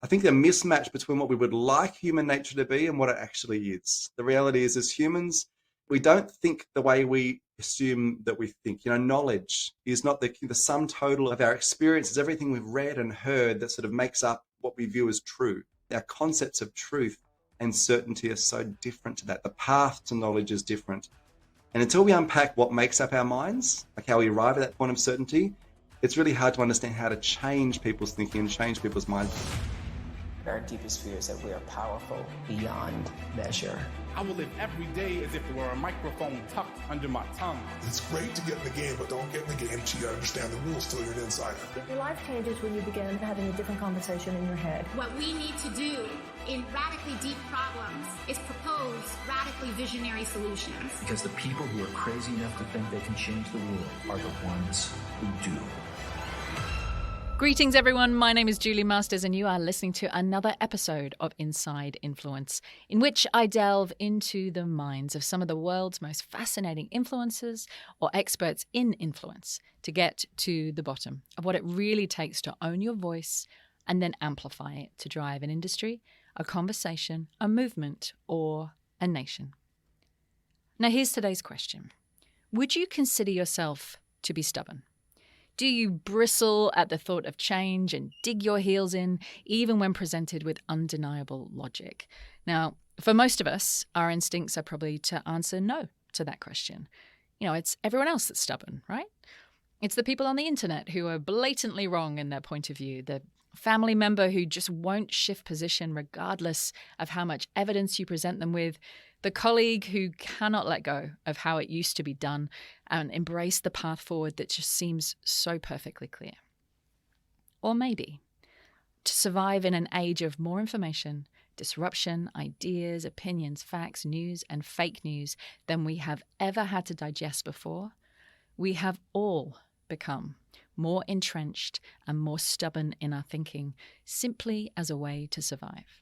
I think, a mismatch between what we would like human nature to be and what it actually is. The reality is, as humans, we don't think the way we assume that we think. Knowledge is not the sum total of our experiences, everything we've read and heard that sort of makes up what we view as true. Our concepts of truth and certainty are so different to that. The path to knowledge is different. And until we unpack what makes up our minds, like how we arrive at that point of certainty, it's really hard to understand how to change people's thinking and change people's minds. Our deepest fear is that we are powerful beyond measure. I will live every day as if there were a microphone tucked under my tongue. It's great to get in the game, but don't get in the game until you understand the rules till you're an insider. Your life changes when you begin having a different conversation in your head. What we need to do in radically deep problems is propose radically visionary solutions. Because the people who are crazy enough to think they can change the world are the ones who do. Greetings, everyone. My name is Julie Masters, and you are listening to another episode of Inside Influence, in which I delve into the minds of some of the world's most fascinating influencers or experts in influence to get to the bottom of what it really takes to own your voice and then amplify it to drive an industry, a conversation, a movement, or a nation. Now, here's today's question. Would you consider yourself to be stubborn? Do you bristle at the thought of change and dig your heels in, even when presented with undeniable logic? Now, for most of us, our instincts are probably to answer no to that question. It's everyone else that's stubborn, right? It's the people on the internet who are blatantly wrong in their point of view, the family member who just won't shift position regardless of how much evidence you present them with, the colleague who cannot let go of how it used to be done and embrace the path forward that just seems so perfectly clear. Or maybe, to survive in an age of more information, disruption, ideas, opinions, facts, news, and fake news than we have ever had to digest before, we have all become more entrenched and more stubborn in our thinking, simply as a way to survive.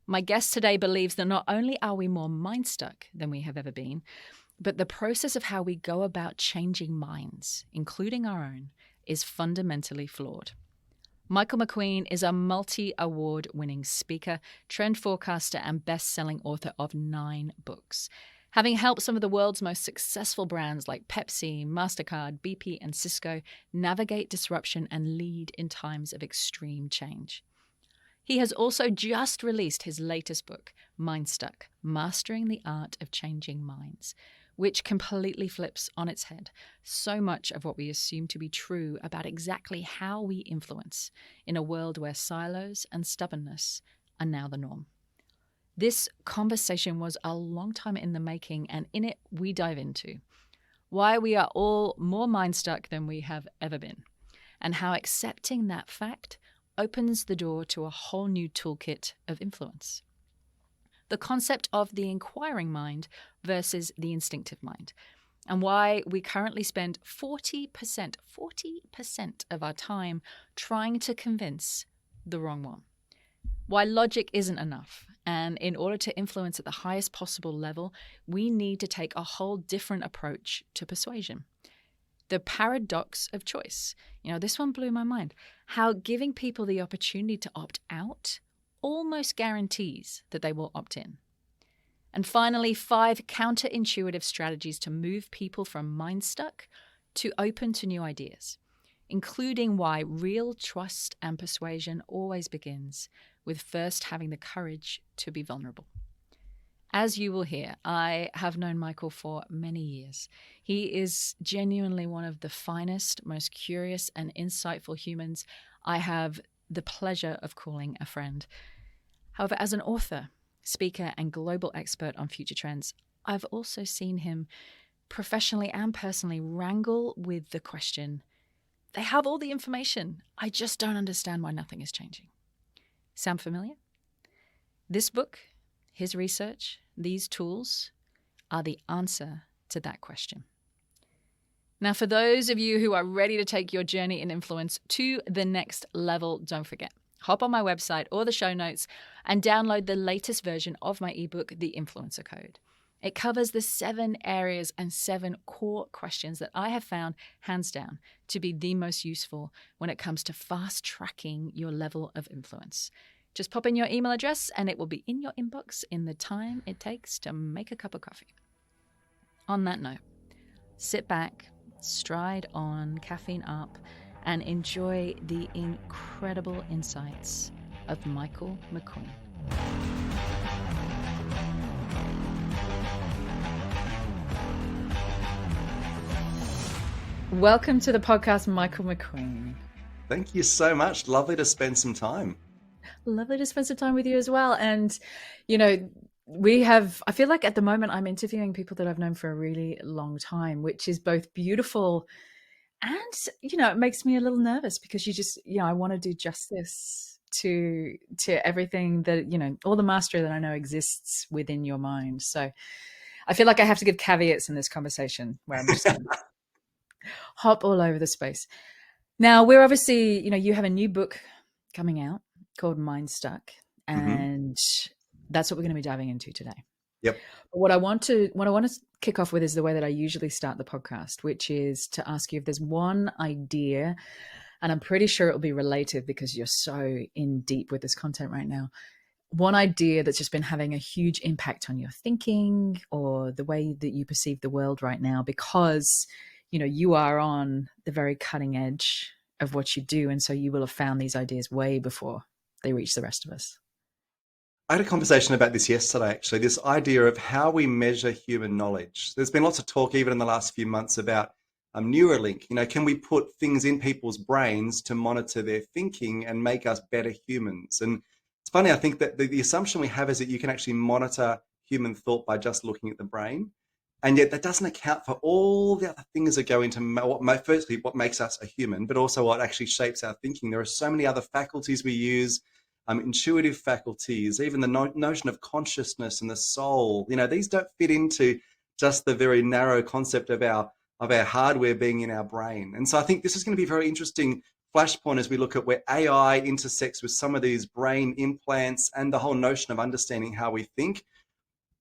My guest today believes that not only are we more MindStuck than we have ever been, but the process of how we go about changing minds, including our own, is fundamentally flawed. Michael McQueen is a multi-award-winning speaker, trend forecaster, and best-selling author of 9 books. Having helped some of the world's most successful brands like Pepsi, MasterCard, BP, and Cisco navigate disruption and lead in times of extreme change. He has also just released his latest book, MindStuck, Mastering the Art of Changing Minds, which completely flips on its head so much of what we assume to be true about exactly how we influence in a world where silos and stubbornness are now the norm. This conversation was a long time in the making, and in it we dive into why we are all more MindStuck than we have ever been, and how accepting that fact opens the door to a whole new toolkit of influence. The concept of the inquiring mind versus the instinctive mind, and why we currently spend 40% of our time trying to convince the wrong one. Why logic isn't enough, and in order to influence at the highest possible level, we need to take a whole different approach to persuasion. The paradox of choice. This one blew my mind. How giving people the opportunity to opt out almost guarantees that they will opt in. And finally, 5 counterintuitive strategies to move people from MindStuck to open to new ideas, including why real trust and persuasion always begins with first having the courage to be vulnerable. As you will hear, I have known Michael for many years. He is genuinely one of the finest, most curious and insightful humans I have the pleasure of calling a friend. However, as an author, speaker, and global expert on future trends, I've also seen him professionally and personally wrangle with the question, they have all the information, I just don't understand why nothing is changing. Sound familiar? This book, his research, these tools are the answer to that question. Now, for those of you who are ready to take your journey in influence to the next level, don't forget, hop on my website or the show notes and download the latest version of my ebook, The Influencer Code. It covers the 7 areas and 7 core questions that I have found, hands down, to be the most useful when it comes to fast tracking your level of influence. Just pop in your email address and it will be in your inbox in the time it takes to make a cup of coffee. On that note, sit back, stride on, caffeine up, and enjoy the incredible insights of Michael McQueen. Welcome to the podcast, Michael McQueen. Thank you so much. Lovely to spend some time. Lovely to spend some time with you as well. And, I feel like at the moment I'm interviewing people that I've known for a really long time, which is both beautiful and, it makes me a little nervous because I want to do justice to everything that, all the mastery that I know exists within your mind. So I feel like I have to give caveats in this conversation where I'm just going to hop all over the space. Now, we're obviously, you have a new book coming out called MindStuck, and that's what we're going to be diving into today. Yep. What I want to kick off with is the way that I usually start the podcast, which is to ask you if there's one idea, and I'm pretty sure it'll be related because you're so in deep with this content right now. One idea that's just been having a huge impact on your thinking or the way that you perceive the world right now, because you are on the very cutting edge of what you do. And so you will have found these ideas way before they reach the rest of us. I had a conversation about this yesterday, actually, this idea of how we measure human knowledge. There's been lots of talk, even in the last few months, about Neuralink. Can we put things in people's brains to monitor their thinking and make us better humans? And it's funny, I think that the assumption we have is that you can actually monitor human thought by just looking at the brain. And yet that doesn't account for all the other things that go into firstly, what makes us a human, but also what actually shapes our thinking. There are so many other faculties we use, intuitive faculties, even the notion of consciousness and the soul. These don't fit into just the very narrow concept of our hardware being in our brain. And so I think this is going to be a very interesting flashpoint as we look at where AI intersects with some of these brain implants and the whole notion of understanding how we think.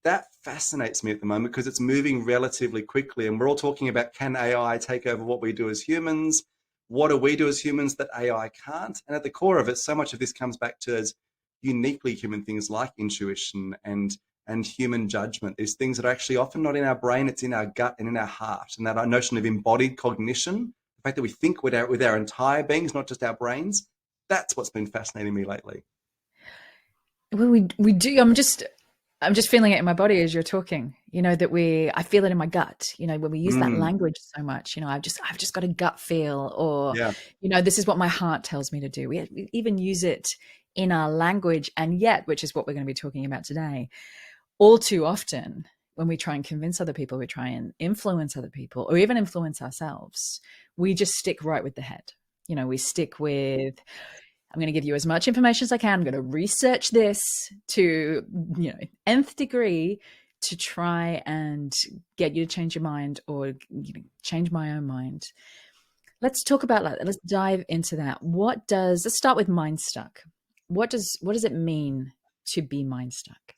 That fascinates me at the moment because it's moving relatively quickly. And we're all talking about, can AI take over what we do as humans? What do we do as humans that AI can't? And at the core of it, so much of this comes back to as uniquely human things like intuition and human judgment. These things that are actually often not in our brain, it's in our gut and in our heart. And that notion of embodied cognition, the fact that we think with our entire beings, not just our brains, that's what's been fascinating me lately. Well, we do. I'm just feeling it in my body as you're talking, that I feel it in my gut, when we use that language so much, I've just got a gut feel, or, this is what my heart tells me to do. We even use it in our language. And yet, which is what we're going to be talking about today, all too often when we try and convince other people, we try and influence other people or even influence ourselves, we just stick right with the head. We stick with, I'm going to give you as much information as I can. I'm going to research this to, nth degree to try and get you to change your mind or change my own mind. Let's talk about that. Let's dive into that. Let's start with MindStuck. What does it mean to be MindStuck?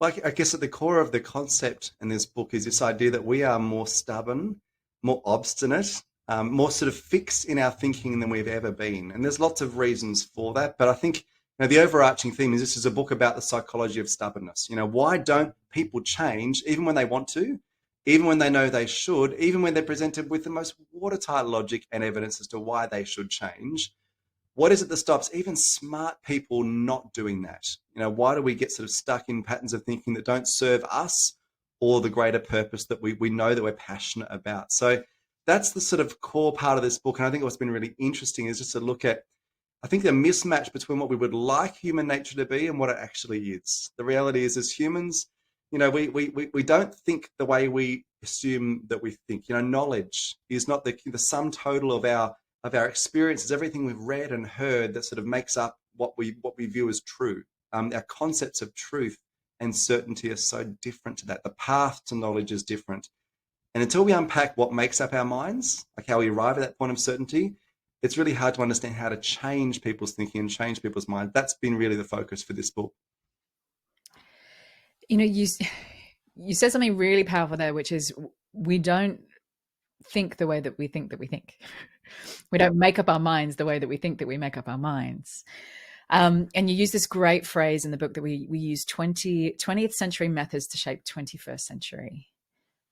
Well, I guess at the core of the concept in this book is this idea that we are more stubborn, more obstinate, more sort of fixed in our thinking than we've ever been. And there's lots of reasons for that. But I think the overarching theme is this is a book about the psychology of stubbornness. Why don't people change even when they want to, even when they know they should, even when they're presented with the most watertight logic and evidence as to why they should change? What is it that stops even smart people not doing that? Why do we get sort of stuck in patterns of thinking that don't serve us or the greater purpose that we know that we're passionate about? So that's the sort of core part of this book. And I think what's been really interesting is just to look at, I think, the mismatch between what we would like human nature to be and what it actually is. The reality is, as humans, we don't think the way we assume that we think. Knowledge is not the sum total of our experiences, everything we've read and heard that sort of makes up what we view as true. Our concepts of truth and certainty are so different to that. The path to knowledge is different. And until we unpack what makes up our minds, like how we arrive at that point of certainty, it's really hard to understand how to change people's thinking and change people's minds. That's been really the focus for this book. you said something really powerful there, which is we don't think the way that we think that we think. We don't make up our minds the way that we think that we make up our minds. And you use this great phrase in the book that we use 20th century methods to shape 21st century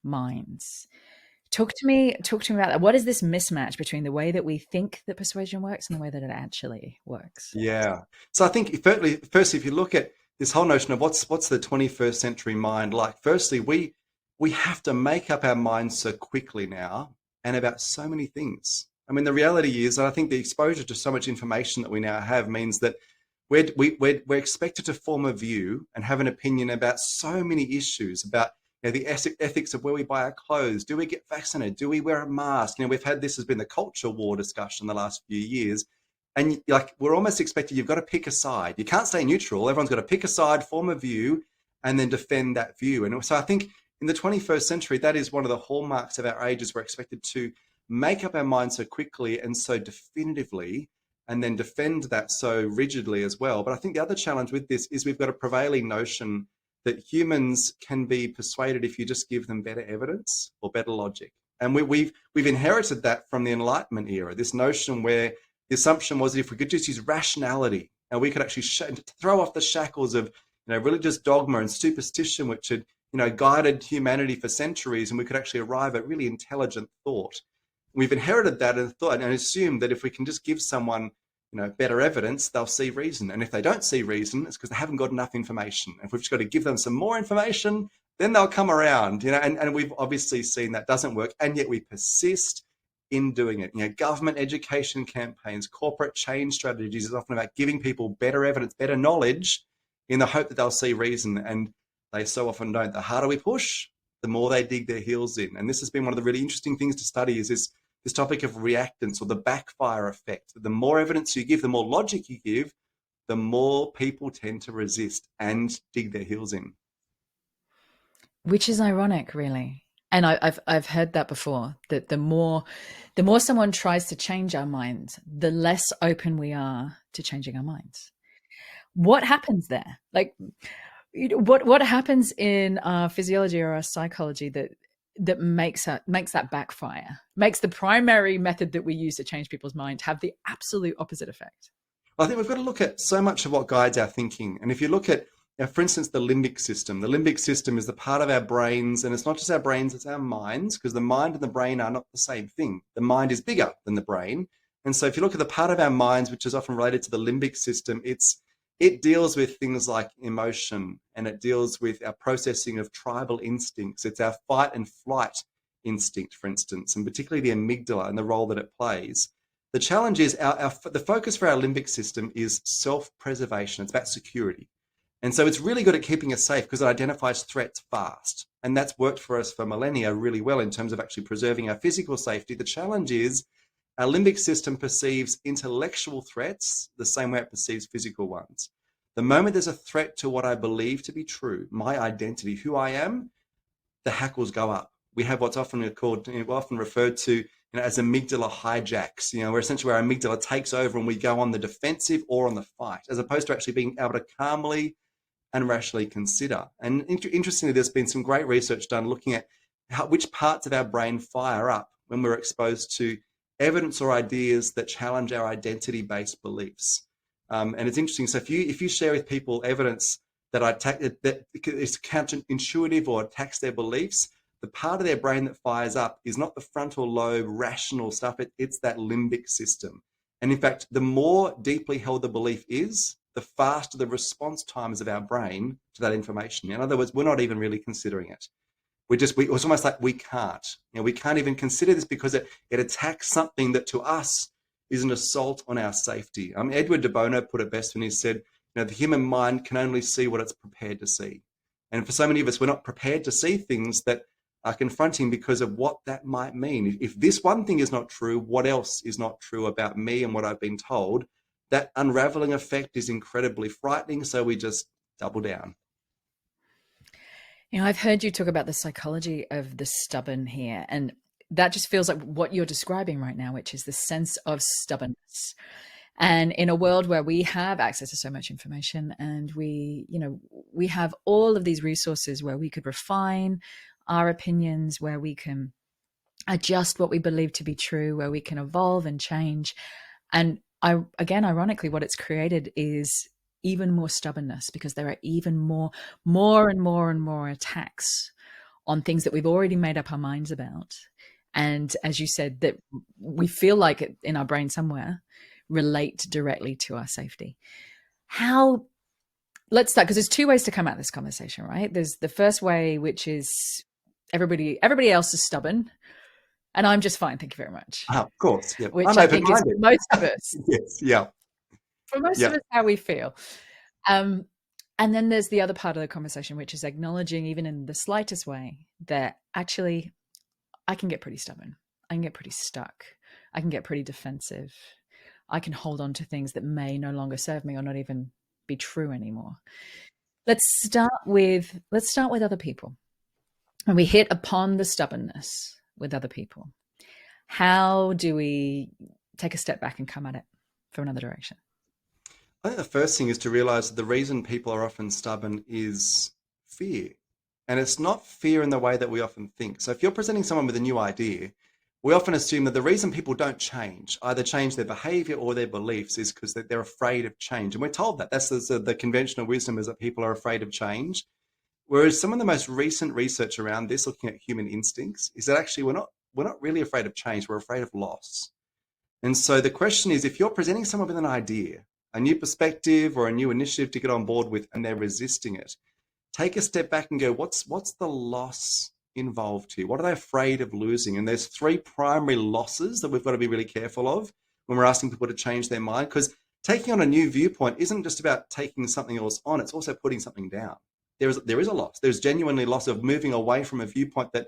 minds. Talk to me about that. What is this mismatch between the way that we think that persuasion works and the way that it actually works? Yeah. So I think firstly, if you look at this whole notion of what's the 21st century mind like, firstly, we have to make up our minds so quickly now and about so many things. I mean, the reality is, and I think the exposure to so much information that we now have means that we're expected to form a view and have an opinion about so many issues, about the ethics of where we buy our clothes. Do we get vaccinated? Do we wear a mask? We've had this has been the culture war discussion the last few years. And like, we're almost expected, you've got to pick a side. You can't stay neutral. Everyone's got to pick a side, form a view, and then defend that view. And so I think in the 21st century, that is one of the hallmarks of our age, is we're expected to make up our minds so quickly and so definitively, and then defend that so rigidly as well. But I think the other challenge with this is we've got a prevailing notion that humans can be persuaded if you just give them better evidence or better logic. And we've inherited that from the Enlightenment era, this notion where the assumption was that if we could just use rationality and we could actually throw off the shackles of religious dogma and superstition, which had guided humanity for centuries, and we could actually arrive at really intelligent thought. We've inherited that and thought and assumed that if we can just give someone better evidence, they'll see reason. And if they don't see reason, it's because they haven't got enough information. If we've just got to give them some more information, then they'll come around. And we've obviously seen that doesn't work, and yet we persist in doing it. Government education campaigns, corporate change strategies is often about giving people better evidence, better knowledge, in the hope that they'll see reason, and they so often don't. The harder we push, the more they dig their heels in. And this has been one of the really interesting things to study, is this topic of reactance, or the backfire effect. The more evidence you give, the more logic you give, the more people tend to resist and dig their heels in. Which is ironic, really. And I've heard that before, that the more someone tries to change our minds, the less open we are to changing our minds. What happens there? Like, what happens in our physiology or our psychology that makes that backfire, makes the primary method that we use to change people's minds have the absolute opposite effect? Well, I think we've got to look at so much of what guides our thinking. And if you look at, for instance, the limbic system is the part of our brains, and it's not just our brains, it's our minds, because the mind and the brain are not the same thing. The mind is bigger than the brain. And so if you look at the part of our minds, which is often related to the limbic system, it deals with things like emotion, and it deals with our processing of tribal instincts. It's our fight and flight instinct, for instance, and particularly the amygdala and the role that it plays. The challenge is the focus for our limbic system is self-preservation. It's about security. And so it's really good at keeping us safe because it identifies threats fast. And that's worked for us for millennia really well in terms of actually preserving our physical safety. The challenge is our limbic system perceives intellectual threats the same way it perceives physical ones. The moment there's a threat to what I believe to be true, my identity, who I am, the hackles go up. We have what's often referred to as amygdala hijacks, where essentially our amygdala takes over and we go on the defensive or on the fight, as opposed to actually being able to calmly and rationally consider. And interestingly, there's been some great research done looking at which parts of our brain fire up when we're exposed to evidence or ideas that challenge our identity-based beliefs. And it's interesting. So if you share with people evidence that is counterintuitive or attacks their beliefs, the part of their brain that fires up is not the frontal lobe rational stuff. It's that limbic system. And in fact, the more deeply held the belief is, the faster the response times of our brain to that information. In other words, we're not even really considering it. It's almost like we can't. We can't even consider this because it attacks something that to us is an assault on our safety. Edward de Bono put it best when he said, the human mind can only see what it's prepared to see. And for so many of us, we're not prepared to see things that are confronting because of what that might mean. If this one thing is not true, what else is not true about me and what I've been told? That unraveling effect is incredibly frightening, so we just double down. I've heard you talk about the psychology of the stubborn here, and that just feels like what you're describing right now, which is the sense of stubbornness. And in a world where we have access to so much information and we we have all of these resources where we could refine our opinions, where we can adjust what we believe to be true, where we can evolve and change. And again, ironically, what it's created is even more stubbornness, because there are even more and more attacks on things that we've already made up our minds about. And as you said, that we feel like it in our brain somewhere relate directly to our safety. Let's start, because there's two ways to come at this conversation, right? There's the first way, which is everybody else is stubborn and I'm just fine, thank you very much. Of course, yeah. Which I'm I think is open-minded. for most of us. Yes, yeah. For most of us, how we feel. And then there's the other part of the conversation, which is acknowledging, even in the slightest way, that actually I can get pretty stubborn. I can get pretty stuck. I can get pretty defensive. I can hold on to things that may no longer serve me or not even be true anymore. Let's start with other people. When we hit upon the stubbornness with other people, how do we take a step back and come at it from another direction? I think the first thing is to realize that the reason people are often stubborn is fear. And it's not fear in the way that we often think. So if you're presenting someone with a new idea, we often assume that the reason people don't change, either change their behavior or their beliefs, is because they're afraid of change. And we're told that. That's the conventional wisdom, is that people are afraid of change. Whereas some of the most recent research around this, looking at human instincts, is that actually we're not really afraid of change. We're afraid of loss. And so the question is, if you're presenting someone with an idea, a new perspective or a new initiative to get on board with, and they're resisting it, take a step back and go, what's the loss involved here? What are they afraid of losing? And there's three primary losses that we've got to be really careful of when we're asking people to change their mind, because taking on a new viewpoint isn't just about taking something else on, it's also putting something down. There is a loss. There's genuinely a loss of moving away from a viewpoint that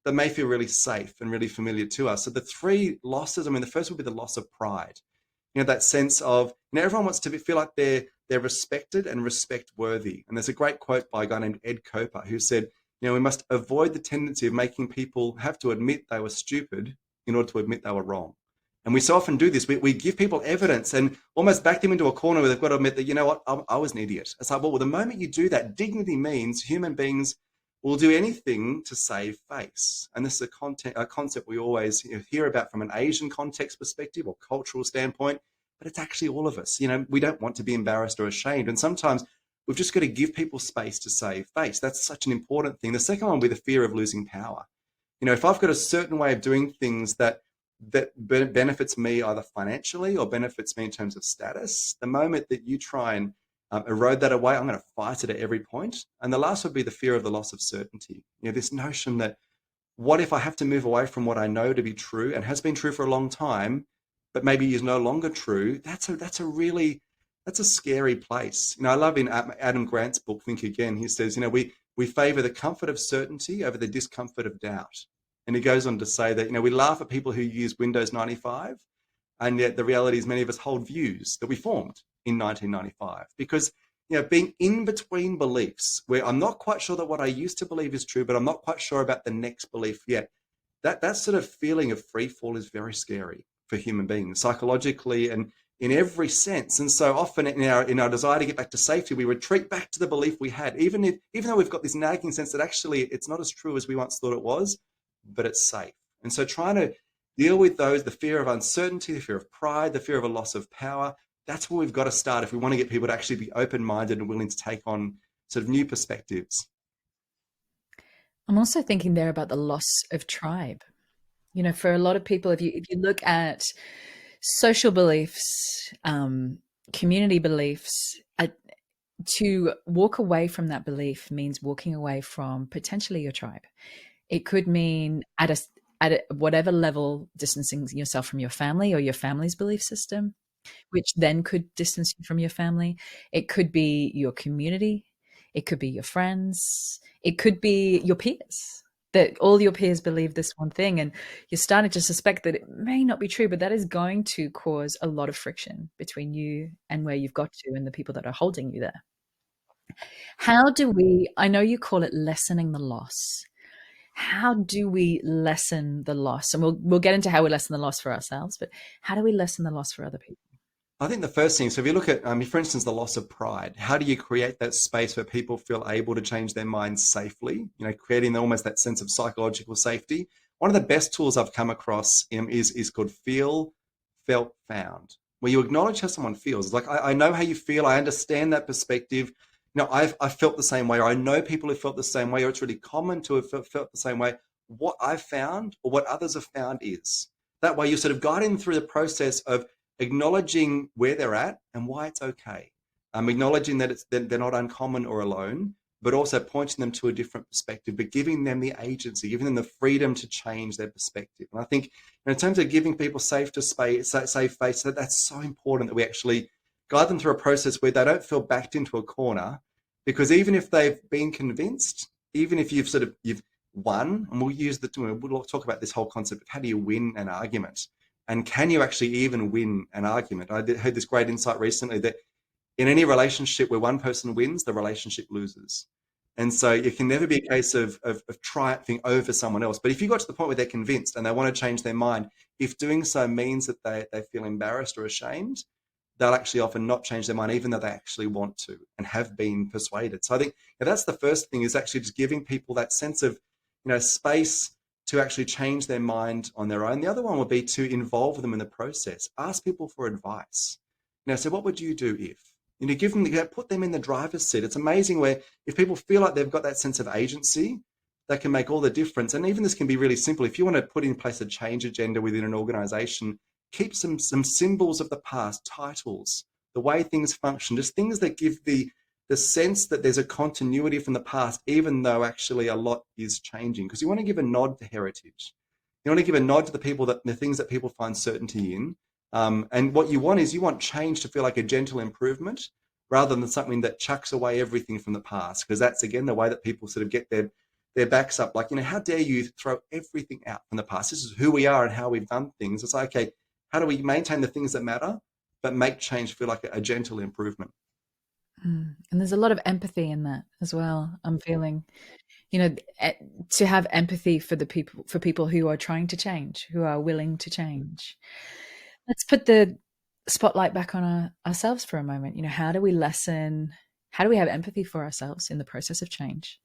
may feel really safe and really familiar to us. So the three losses, the first would be the loss of pride. That sense of, everyone wants to feel like they're respected and respect worthy. And there's a great quote by a guy named Ed Coper who said, we must avoid the tendency of making people have to admit they were stupid in order to admit they were wrong. And we so often do this. We give people evidence and almost back them into a corner where they've got to admit that, I was an idiot. It's like, well, the moment you do that, dignity means human beings will do anything to save face. And this is a concept we always hear about from an Asian context perspective or cultural standpoint, but it's actually all of us. We don't want to be embarrassed or ashamed. And sometimes we've just got to give people space to save face. That's such an important thing. The second one would be the fear of losing power. If I've got a certain way of doing things that benefits me either financially or benefits me in terms of status, the moment that you try and erode that away, I'm going to fight it at every point. And the last would be the fear of the loss of certainty. This notion that, what if I have to move away from what I know to be true and has been true for a long time, but maybe is no longer true? That's a scary place. I love in Adam Grant's book, Think Again, he says, we favor the comfort of certainty over the discomfort of doubt. And he goes on to say that, we laugh at people who use Windows 95, and yet the reality is many of us hold views that we formed in 1995, because, being in between beliefs where I'm not quite sure that what I used to believe is true, but I'm not quite sure about the next belief yet, that sort of feeling of free fall is very scary for human beings, psychologically and in every sense. And so often in our desire to get back to safety, we retreat back to the belief we had, even though we've got this nagging sense that actually it's not as true as we once thought it was, but it's safe. And so trying to deal with those, the fear of uncertainty, the fear of pride, the fear of a loss of power, that's where we've got to start if we want to get people to actually be open-minded and willing to take on sort of new perspectives. I'm also thinking there about the loss of tribe. For a lot of people, if you look at social beliefs, community beliefs, to walk away from that belief means walking away from potentially your tribe. It could mean at whatever level, distancing yourself from your family or your family's belief system, which then could distance you from your family. It could be your community. It could be your friends. It could be your peers, that all your peers believe this one thing, and you're starting to suspect that it may not be true, but that is going to cause a lot of friction between you and where you've got to and the people that are holding you there. How do we, I know you call it lessening the loss. How do we lessen the loss? And we'll get into how we lessen the loss for ourselves, but how do we lessen the loss for other people? I think the first thing, so if you look at, for instance, the loss of pride, how do you create that space where people feel able to change their minds safely? Creating almost that sense of psychological safety. One of the best tools I've come across is called feel, felt, found, where you acknowledge how someone feels. It's like, I know how you feel. I understand that perspective. I've felt the same way, or I know people who felt the same way, or it's really common to have felt the same way. What I've found or what others have found is that way you're sort of guiding through the process of acknowledging where they're at and why it's okay. Acknowledging that they're not uncommon or alone, but also pointing them to a different perspective, but giving them the agency, giving them the freedom to change their perspective. And I think in terms of giving people safe space, that's so important that we actually guide them through a process where they don't feel backed into a corner, because even if they've been convinced, even if you've won, and we'll talk about this whole concept of how do you win an argument, and can you actually even win an argument? I heard this great insight recently that in any relationship where one person wins, the relationship loses. And so it can never be a case of triumphing over someone else. But if you got to the point where they're convinced and they want to change their mind, if doing so means that they feel embarrassed or ashamed, they'll actually often not change their mind, even though they actually want to and have been persuaded. So I think that's the first thing, is actually just giving people that sense of space to actually change their mind on their own. The other one would be to involve them in the process. Ask people for advice. So what would you do if? Give them, put them in the driver's seat. It's amazing where if people feel like they've got that sense of agency, that can make all the difference. And even this can be really simple. If you want to put in place a change agenda within an organization, keep some symbols of the past, titles, the way things function, just things that give the sense that there's a continuity from the past, even though actually a lot is changing. Because you want to give a nod to heritage. You want to give a nod to the things that people find certainty in. And what you want change to feel like a gentle improvement, rather than something that chucks away everything from the past. Because that's, again, the way that people sort of get their backs up. Like, how dare you throw everything out from the past? This is who we are and how we've done things. It's like, okay, how do we maintain the things that matter, but make change feel like a gentle improvement? And there's a lot of empathy in that as well. I'm feeling, to have empathy for people who are trying to change, who are willing to change. Let's put the spotlight back on ourselves for a moment. How do we have empathy for ourselves in the process of change?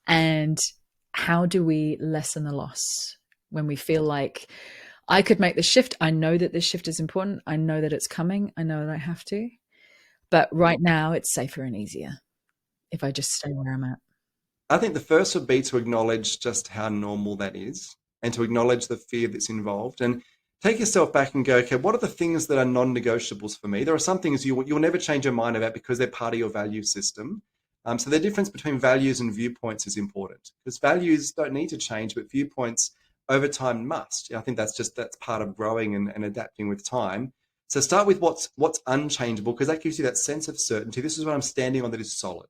And how do we lessen the loss when we feel like, I could make the shift. I know that this shift is important. I know that it's coming. I know that I have to. But right now it's safer and easier if I just stay where I'm at. I think the first would be to acknowledge just how normal that is, and to acknowledge the fear that's involved, and take yourself back and go, okay, what are the things that are non-negotiables for me? There are some things you'll never change your mind about because they're part of your value system. So the difference between values and viewpoints is important, because values don't need to change, but viewpoints over time must. I think that's part of growing and adapting with time. So start with what's unchangeable, because that gives you that sense of certainty. This is what I'm standing on that is solid.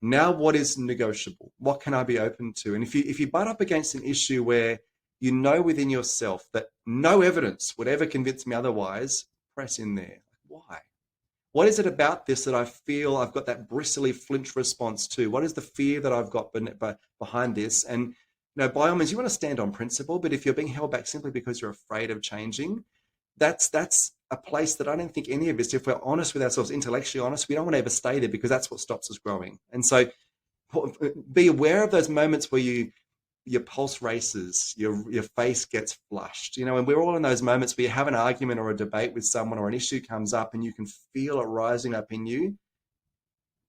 Now, what is negotiable? What can I be open to? And if you butt up against an issue where you know within yourself that no evidence would ever convince me otherwise, press in there. Why? What is it about this that I feel I've got that bristly flinch response to? What is the fear that I've got behind this? And by all means, you want to stand on principle, but if you're being held back simply because you're afraid of changing, that's a place that I don't think any of us, if we're honest with ourselves, intellectually honest, we don't want to ever stay there, because that's what stops us growing. And so be aware of those moments where your pulse races, your face gets flushed, and we're all in those moments where you have an argument or a debate with someone, or an issue comes up and you can feel it rising up in you.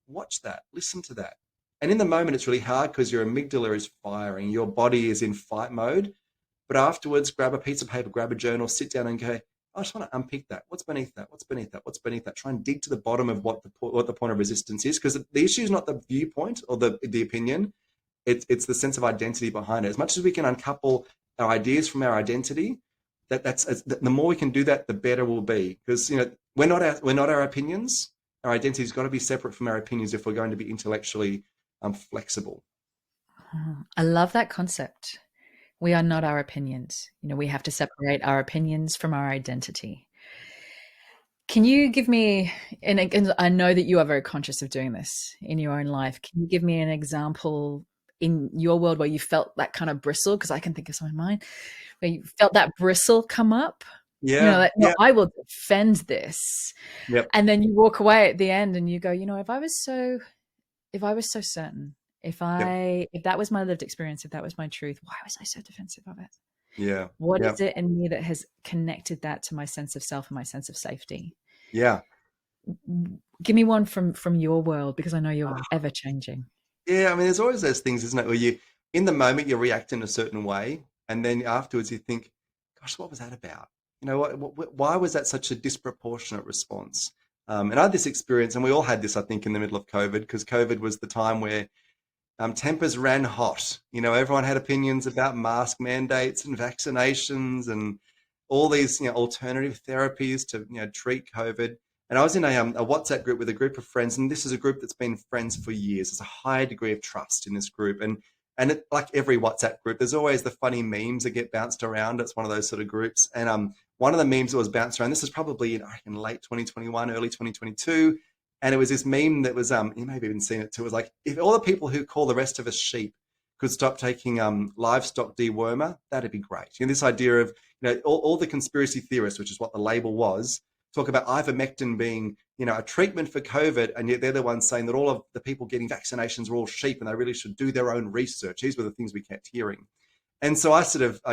Watch that, listen to that. And in the moment, it's really hard because your amygdala is firing, your body is in fight mode. But afterwards, grab a piece of paper, grab a journal, sit down and go, I just want to unpick that. What's beneath that? What's beneath that? What's beneath that? Try and dig to the bottom of what the point of resistance is, because the issue is not the viewpoint or the opinion. It's the sense of identity behind it. As much as we can uncouple our ideas from our identity, the more we can do that, the better we'll be. Because we're not our opinions. Our identity's got to be separate from our opinions if we're going to be intellectually flexible. I love that concept. We are not our opinions. We have to separate our opinions from our identity. Can you give me, and I know that you are very conscious of doing this in your own life, can you give me an example in your world where you felt that kind of bristle? Because I can think of some in mine, where you felt that bristle come up Yeah. Like, no, Yeah. I will defend this. Yep. And then you walk away at the end and you go, if I was so certain, if that was my lived experience, if that was my truth, why was I so defensive of it? Yeah. What Yeah. is it in me that has connected that to my sense of self and my sense of safety? Yeah. Give me one from your world, because I know you're ever changing. Yeah. I mean, there's always those things, isn't it, where in the moment, you react in a certain way. And then afterwards you think, gosh, what was that about? Why was that such a disproportionate response? And I had this experience, and we all had this, I think, in the middle of COVID, because COVID was the time where tempers ran hot. Everyone had opinions about mask mandates and vaccinations and all these, alternative therapies to, treat COVID. And I was in a WhatsApp group with a group of friends, and this is a group that's been friends for years. There's a high degree of trust in this group, and like every WhatsApp group, there's always the funny memes that get bounced around. It's one of those sort of groups, and one of the memes that was bounced around, this is probably in late 2021, early 2022. And it was this meme that was, you may have even seen it too. It was like, if all the people who call the rest of us sheep could stop taking livestock dewormer, that'd be great. This idea of, all the conspiracy theorists, which is what the label was, talk about ivermectin being, a treatment for COVID, and yet they're the ones saying that all of the people getting vaccinations are all sheep and they really should do their own research. These were the things we kept hearing. And so I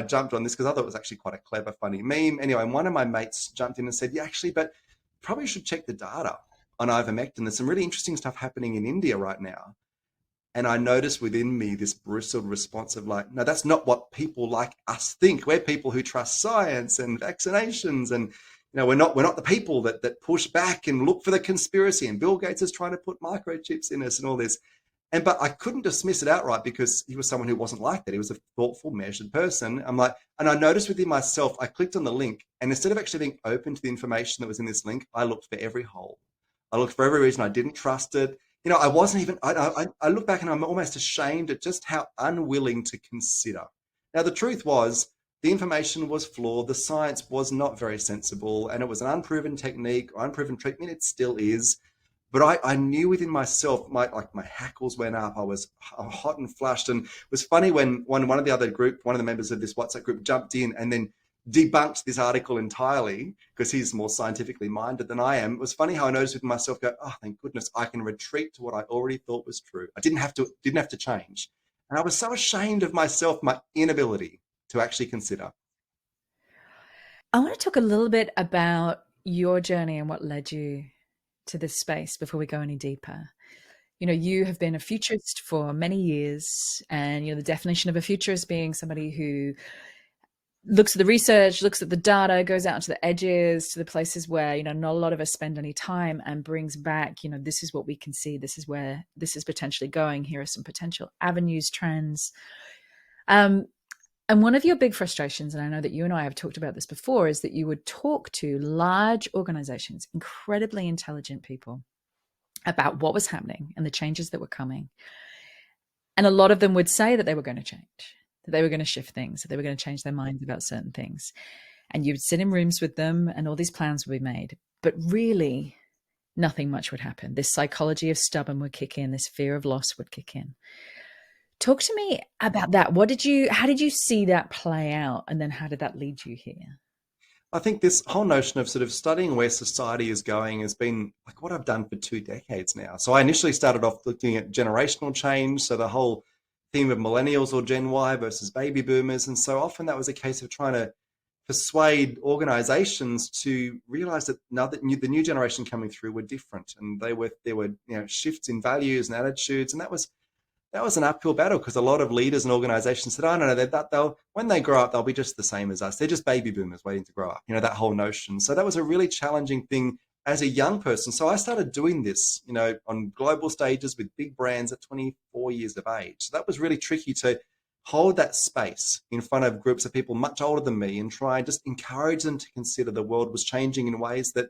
jumped on this because I thought it was actually quite a clever, funny meme. Anyway, and one of my mates jumped in and said, yeah, actually, but probably should check the data on ivermectin. There's some really interesting stuff happening in India right now. And I noticed within me this bristled response of like, no, that's not what people like us think. We're people who trust science and vaccinations, and we're not the people that push back and look for the conspiracy. And Bill Gates is trying to put microchips in us and all this. But I couldn't dismiss it outright because he was someone who wasn't like that. He was a thoughtful, measured person. I'm like, and I noticed within myself, I clicked on the link, and instead of actually being open to the information that was in this link, I looked for every hole. I looked for every reason I didn't trust it. I wasn't even, I look back and I'm almost ashamed at just how unwilling to consider. Now, the truth was, the information was flawed. The science was not very sensible, and it was an unproven technique or unproven treatment. It still is. But I knew within myself, my hackles went up. I was hot and flushed. And it was funny when one of the members of this WhatsApp group jumped in and then debunked this article entirely, because he's more scientifically minded than I am. It was funny how I noticed within myself, go, oh, thank goodness, I can retreat to what I already thought was true. I didn't have to change. And I was so ashamed of myself, my inability to actually consider. I want to talk a little bit about your journey and what led you to this space before we go any deeper. You have been a futurist for many years, and the definition of a futurist being somebody who looks at the research, looks at the data, goes out to the edges, to the places where not a lot of us spend any time, and brings back this is what we can see, this is where this is potentially going, here are some potential avenues, trends. And one of your big frustrations, and I know that you and I have talked about this before, is that you would talk to large organizations, incredibly intelligent people, about what was happening and the changes that were coming. And a lot of them would say that they were going to change, that they were going to shift things, that they were going to change their minds about certain things. And you would sit in rooms with them and all these plans would be made. But really, nothing much would happen. This psychology of stubborn would kick in. This fear of loss would kick in. Talk to me about that. How did you see that play out? And then how did that lead you here? I think this whole notion of sort of studying where society is going has been like what I've done for 2 decades now. So I initially started off looking at generational change. So the whole theme of millennials or Gen Y versus baby boomers. And so often that was a case of trying to persuade organizations to realize that now that the new generation coming through were different, and there were shifts in values and attitudes. And that was an uphill battle, because a lot of leaders and organizations said, oh, no, they'll when they grow up, they'll be just the same as us. They're just baby boomers waiting to grow up, that whole notion. So that was a really challenging thing as a young person. So I started doing this, on global stages with big brands at 24 years of age. So that was really tricky to hold that space in front of groups of people much older than me and try and just encourage them to consider the world was changing in ways that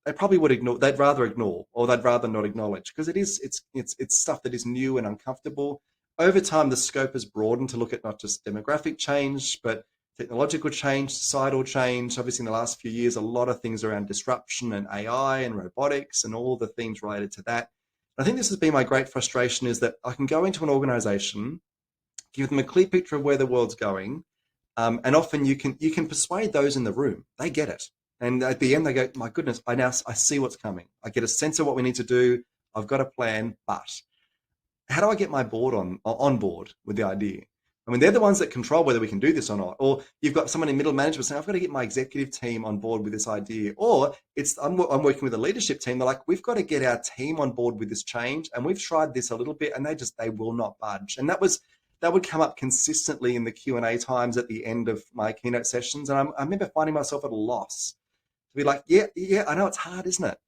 they probably would ignore. They'd rather ignore, or they'd rather not acknowledge, because it's stuff that is new and uncomfortable. Over time, the scope has broadened to look at not just demographic change, but technological change, societal change. Obviously, in the last few years, a lot of things around disruption and AI and robotics and all the things related to that. I think this has been my great frustration, is that I can go into an organization, give them a clear picture of where the world's going, And often you can persuade those in the room. They get it. And at the end they go, my goodness, I see what's coming. I get a sense of what we need to do. I've got a plan, but how do I get my board on board with the idea? I mean, they're the ones that control whether we can do this or not. Or you've got someone in middle management saying, I've got to get my executive team on board with this idea. Or I'm working with a leadership team. They're like, we've got to get our team on board with this change. And we've tried this a little bit and they will not budge. And that would come up consistently in the Q&A times at the end of my keynote sessions. And I remember finding myself at a loss to be like, yeah, I know it's hard, isn't it?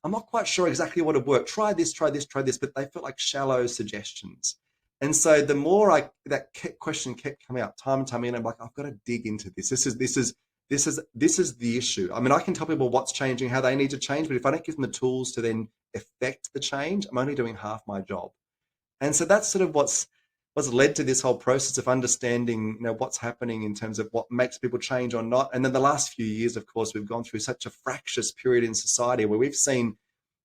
I'm not quite sure exactly what would work. Try this, but they felt like shallow suggestions. And so the more that question kept coming up time and time again, I'm like, I've got to dig into this. This is the issue. I mean, I can tell people what's changing, how they need to change, but if I don't give them the tools to then affect the change, I'm only doing half my job. And so that's sort of what's led to this whole process of understanding, what's happening in terms of what makes people change or not. And then the last few years, of course, we've gone through such a fractious period in society where we've seen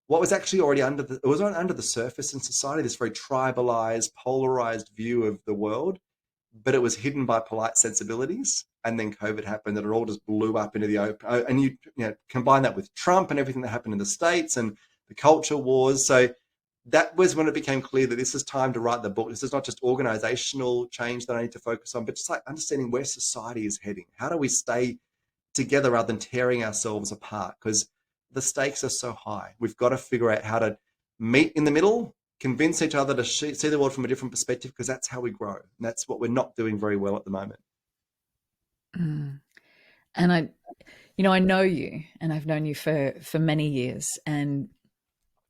what was actually already under the surface in society, this very tribalized, polarized view of the world, but it was hidden by polite sensibilities. And then COVID happened, and it all just blew up into the open. And you combine that with Trump and everything that happened in the States and the culture wars. So that was when it became clear that this is time to write the book. This is not just organizational change that I need to focus on, but just like understanding where society is heading. How do we stay together rather than tearing ourselves apart? Because the stakes are so high. We've got to figure out how to meet in the middle, convince each other to see the world from a different perspective, because that's how we grow. And that's what we're not doing very well at the moment. And I know you, and I've known you for many years. And,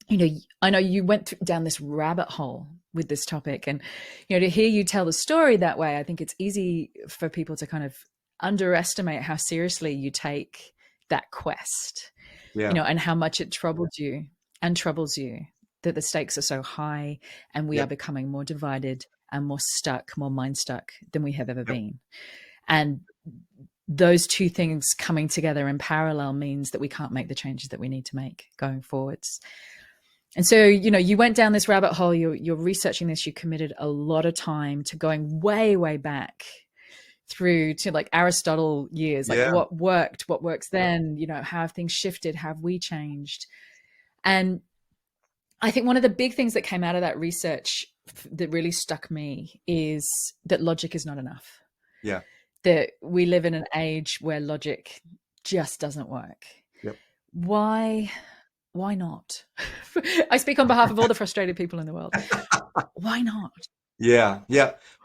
I know you went down this rabbit hole with this topic, and, to hear you tell the story that way, I think it's easy for people to kind of underestimate how seriously you take that quest. Yeah. And how much it troubled you and troubles you, that the stakes are so high and we are becoming more divided and more stuck, more mind stuck than we have ever been. And those two things coming together in parallel means that we can't make the changes that we need to make going forwards. And so, you went down this rabbit hole, you're researching this, you committed a lot of time to going way, way back through to like Aristotle years, like what worked, what works then, how have things shifted, how have we changed? And I think one of the big things that came out of that research that really stuck me is that logic is not enough. Yeah. That we live in an age where logic just doesn't work. Yep. Why not? I speak on behalf of all the frustrated people in the world. Why not? Yeah.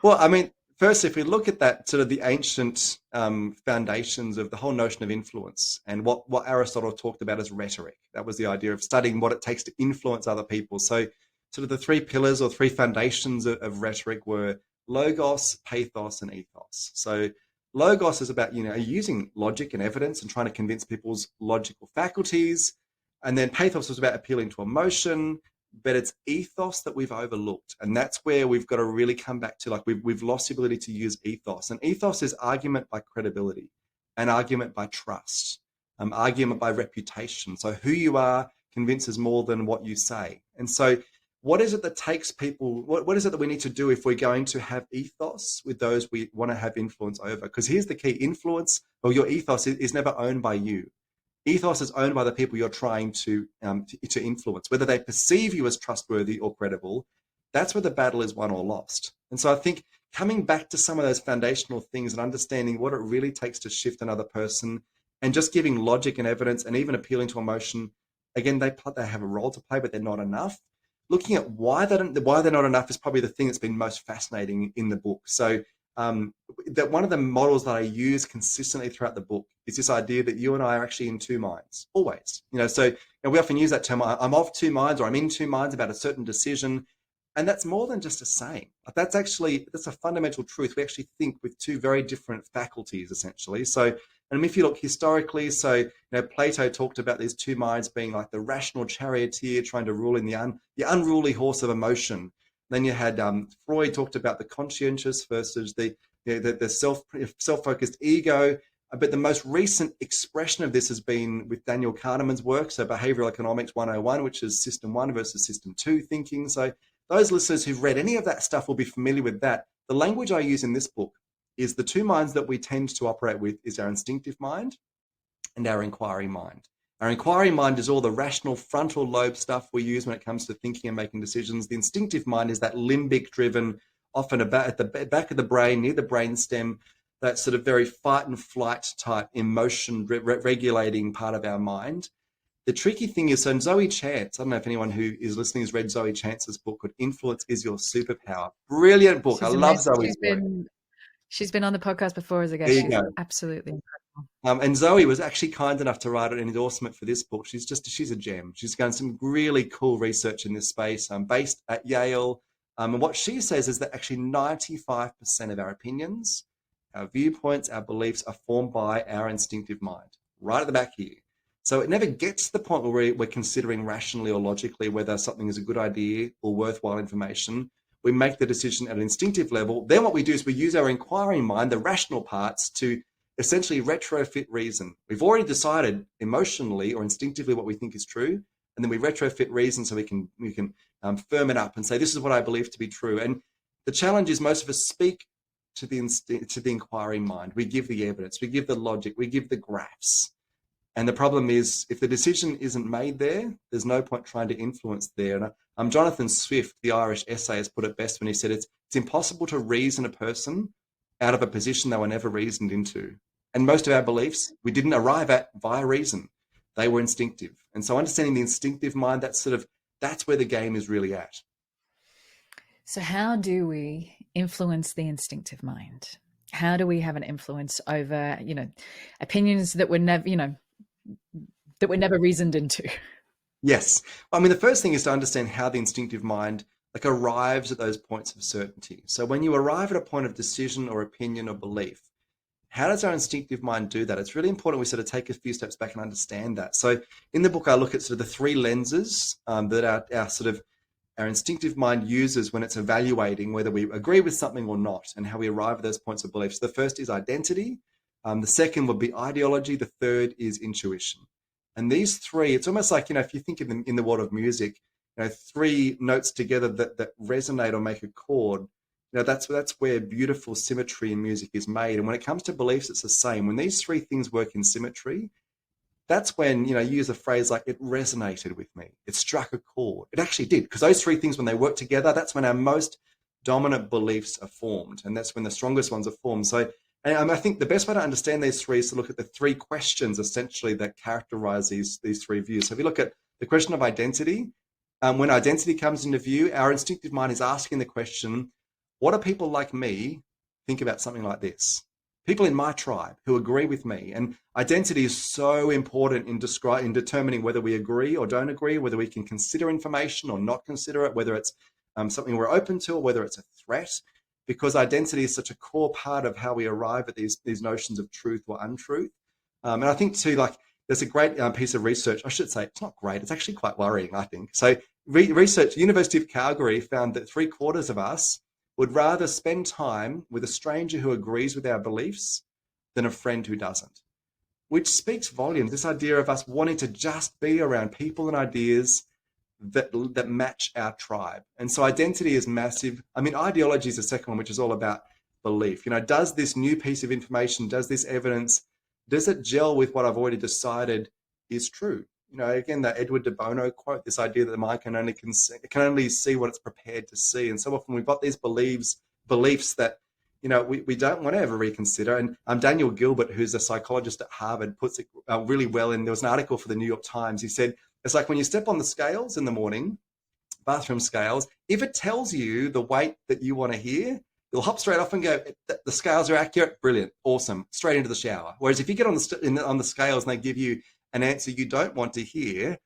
Well, I mean, first, if we look at that sort of the ancient foundations of the whole notion of influence and what Aristotle talked about as rhetoric, that was the idea of studying what it takes to influence other people. So sort of the three pillars or three foundations of rhetoric were logos, pathos, and ethos. So logos is about, using logic and evidence and trying to convince people's logical faculties. And then pathos was about appealing to emotion. But it's ethos that we've overlooked. And that's where we've got to really come back to, like, we've lost the ability to use ethos. And ethos is argument by credibility, and argument by trust, argument by reputation. So who you are convinces more than what you say. And so what is it that takes people, what is it that we need to do if we're going to have ethos with those we want to have influence over? Because here's the key: influence, or your ethos is never owned by you. Ethos is owned by the people you're trying to influence, whether they perceive you as trustworthy or credible. That's where the battle is won or lost. And so I think coming back to some of those foundational things and understanding what it really takes to shift another person, and just giving logic and evidence and even appealing to emotion, again, they have a role to play, but they're not enough. Looking at why they're not enough is probably the thing that's been most fascinating in the book. So that one of the models that I use consistently throughout the book is this idea that you and I are actually in two minds, always. So we often use that term, I'm of two minds, or I'm in two minds about a certain decision. And that's more than just a saying. That's a fundamental truth. We actually think with two very different faculties, essentially. So, and if you look historically, so Plato talked about these two minds being like the rational charioteer trying to rule in the unruly horse of emotion. Then you had Freud talked about the conscientious versus the self-focused ego. But the most recent expression of this has been with Daniel Kahneman's work, so Behavioral Economics 101, which is System 1 versus System 2 thinking. So those listeners who've read any of that stuff will be familiar with that. The language I use in this book is the two minds that we tend to operate with is our instinctive mind and our inquiry mind. Our inquiry mind is all the rational frontal lobe stuff we use when it comes to thinking and making decisions. The instinctive mind is that limbic driven, often about at the back of the brain, near the brainstem, that sort of very fight and flight type emotion regulating part of our mind. The tricky thing is, so in Zoe Chance, I don't know if anyone who is listening has read Zoe Chance's book called Influence is Your Superpower. Brilliant book. I love Zoe's work. She's been on the podcast before as a guest. There you go. Absolutely incredible. And Zoe was actually kind enough to write an endorsement for this book. She's a gem. She's done some really cool research in this space, based at Yale. And what she says is that actually 95% of our opinions, our viewpoints, our beliefs are formed by our instinctive mind, right at the back here. So it never gets to the point where we're considering rationally or logically whether something is a good idea or worthwhile information. We make the decision at an instinctive level. Then what we do is we use our inquiring mind, the rational parts, to essentially retrofit reason. We've already decided emotionally or instinctively what we think is true, and then we retrofit reason so we can firm it up and say, this is what I believe to be true. And the challenge is most of us speak to the inquiring mind. We give the evidence, we give the logic, we give the graphs. And the problem is, if the decision isn't made there, there's no point trying to influence there. And Jonathan Swift, the Irish essayist, put it best when he said it's impossible to reason a person out of a position they were never reasoned into. And most of our beliefs, we didn't arrive at via reason. They were instinctive. And so understanding the instinctive mind, that's where the game is really at. So how do we influence the instinctive mind? How do we have an influence over, opinions that were never, that were never reasoned into? Yes. I mean, the first thing is to understand how the instinctive mind arrives at those points of certainty. So when you arrive at a point of decision or opinion or belief, how does our instinctive mind do that? It's really important we sort of take a few steps back and understand that. So in the book, I look at sort of the three lenses that our instinctive mind uses when it's evaluating whether we agree with something or not, and how we arrive at those points of belief. So the first is identity. The second would be ideology. The third is intuition. And these three, it's almost like, if you think of them in the world of music, three notes together that resonate or make a chord, that's where beautiful symmetry in music is made. And when it comes to beliefs, it's the same. When these three things work in symmetry, that's when, you use a phrase like, it resonated with me. It struck a chord. It actually did, because those three things, when they work together, that's when our most dominant beliefs are formed. And that's when the strongest ones are formed. So I think the best way to understand these three is to look at the three questions, essentially, that characterize these three views. So if you look at the question of identity, when identity comes into view, our instinctive mind is asking the question, what do people like me think about something like this? People in my tribe who agree with me. And identity is so important in determining whether we agree or don't agree, whether we can consider information or not consider it, whether it's something we're open to or whether it's a threat, because identity is such a core part of how we arrive at these notions of truth or untruth. And I think too, there's a great piece of research. I should say it's not great. It's actually quite worrying, I think. So research, University of Calgary found that 3/4 of us would rather spend time with a stranger who agrees with our beliefs than a friend who doesn't, which speaks volumes. This idea of us wanting to just be around people and ideas that match our tribe. And so identity is massive. I mean, ideology is the second one, which is all about belief. Does this new piece of information, does this evidence, does it gel with what I've already decided is true? Again, that Edward de Bono quote, this idea that the mind can only see what it's prepared to see. And so often we've got these beliefs that, we don't want to ever reconsider. And Daniel Gilbert, who's a psychologist at Harvard, puts it really well. And there was an article for the New York Times. He said, it's like when you step on the scales in the morning, bathroom scales, if it tells you the weight that you want to hear, you'll hop straight off and go, the scales are accurate, brilliant, awesome, straight into the shower. Whereas if you get on the scales and they give you an answer you don't want to hear,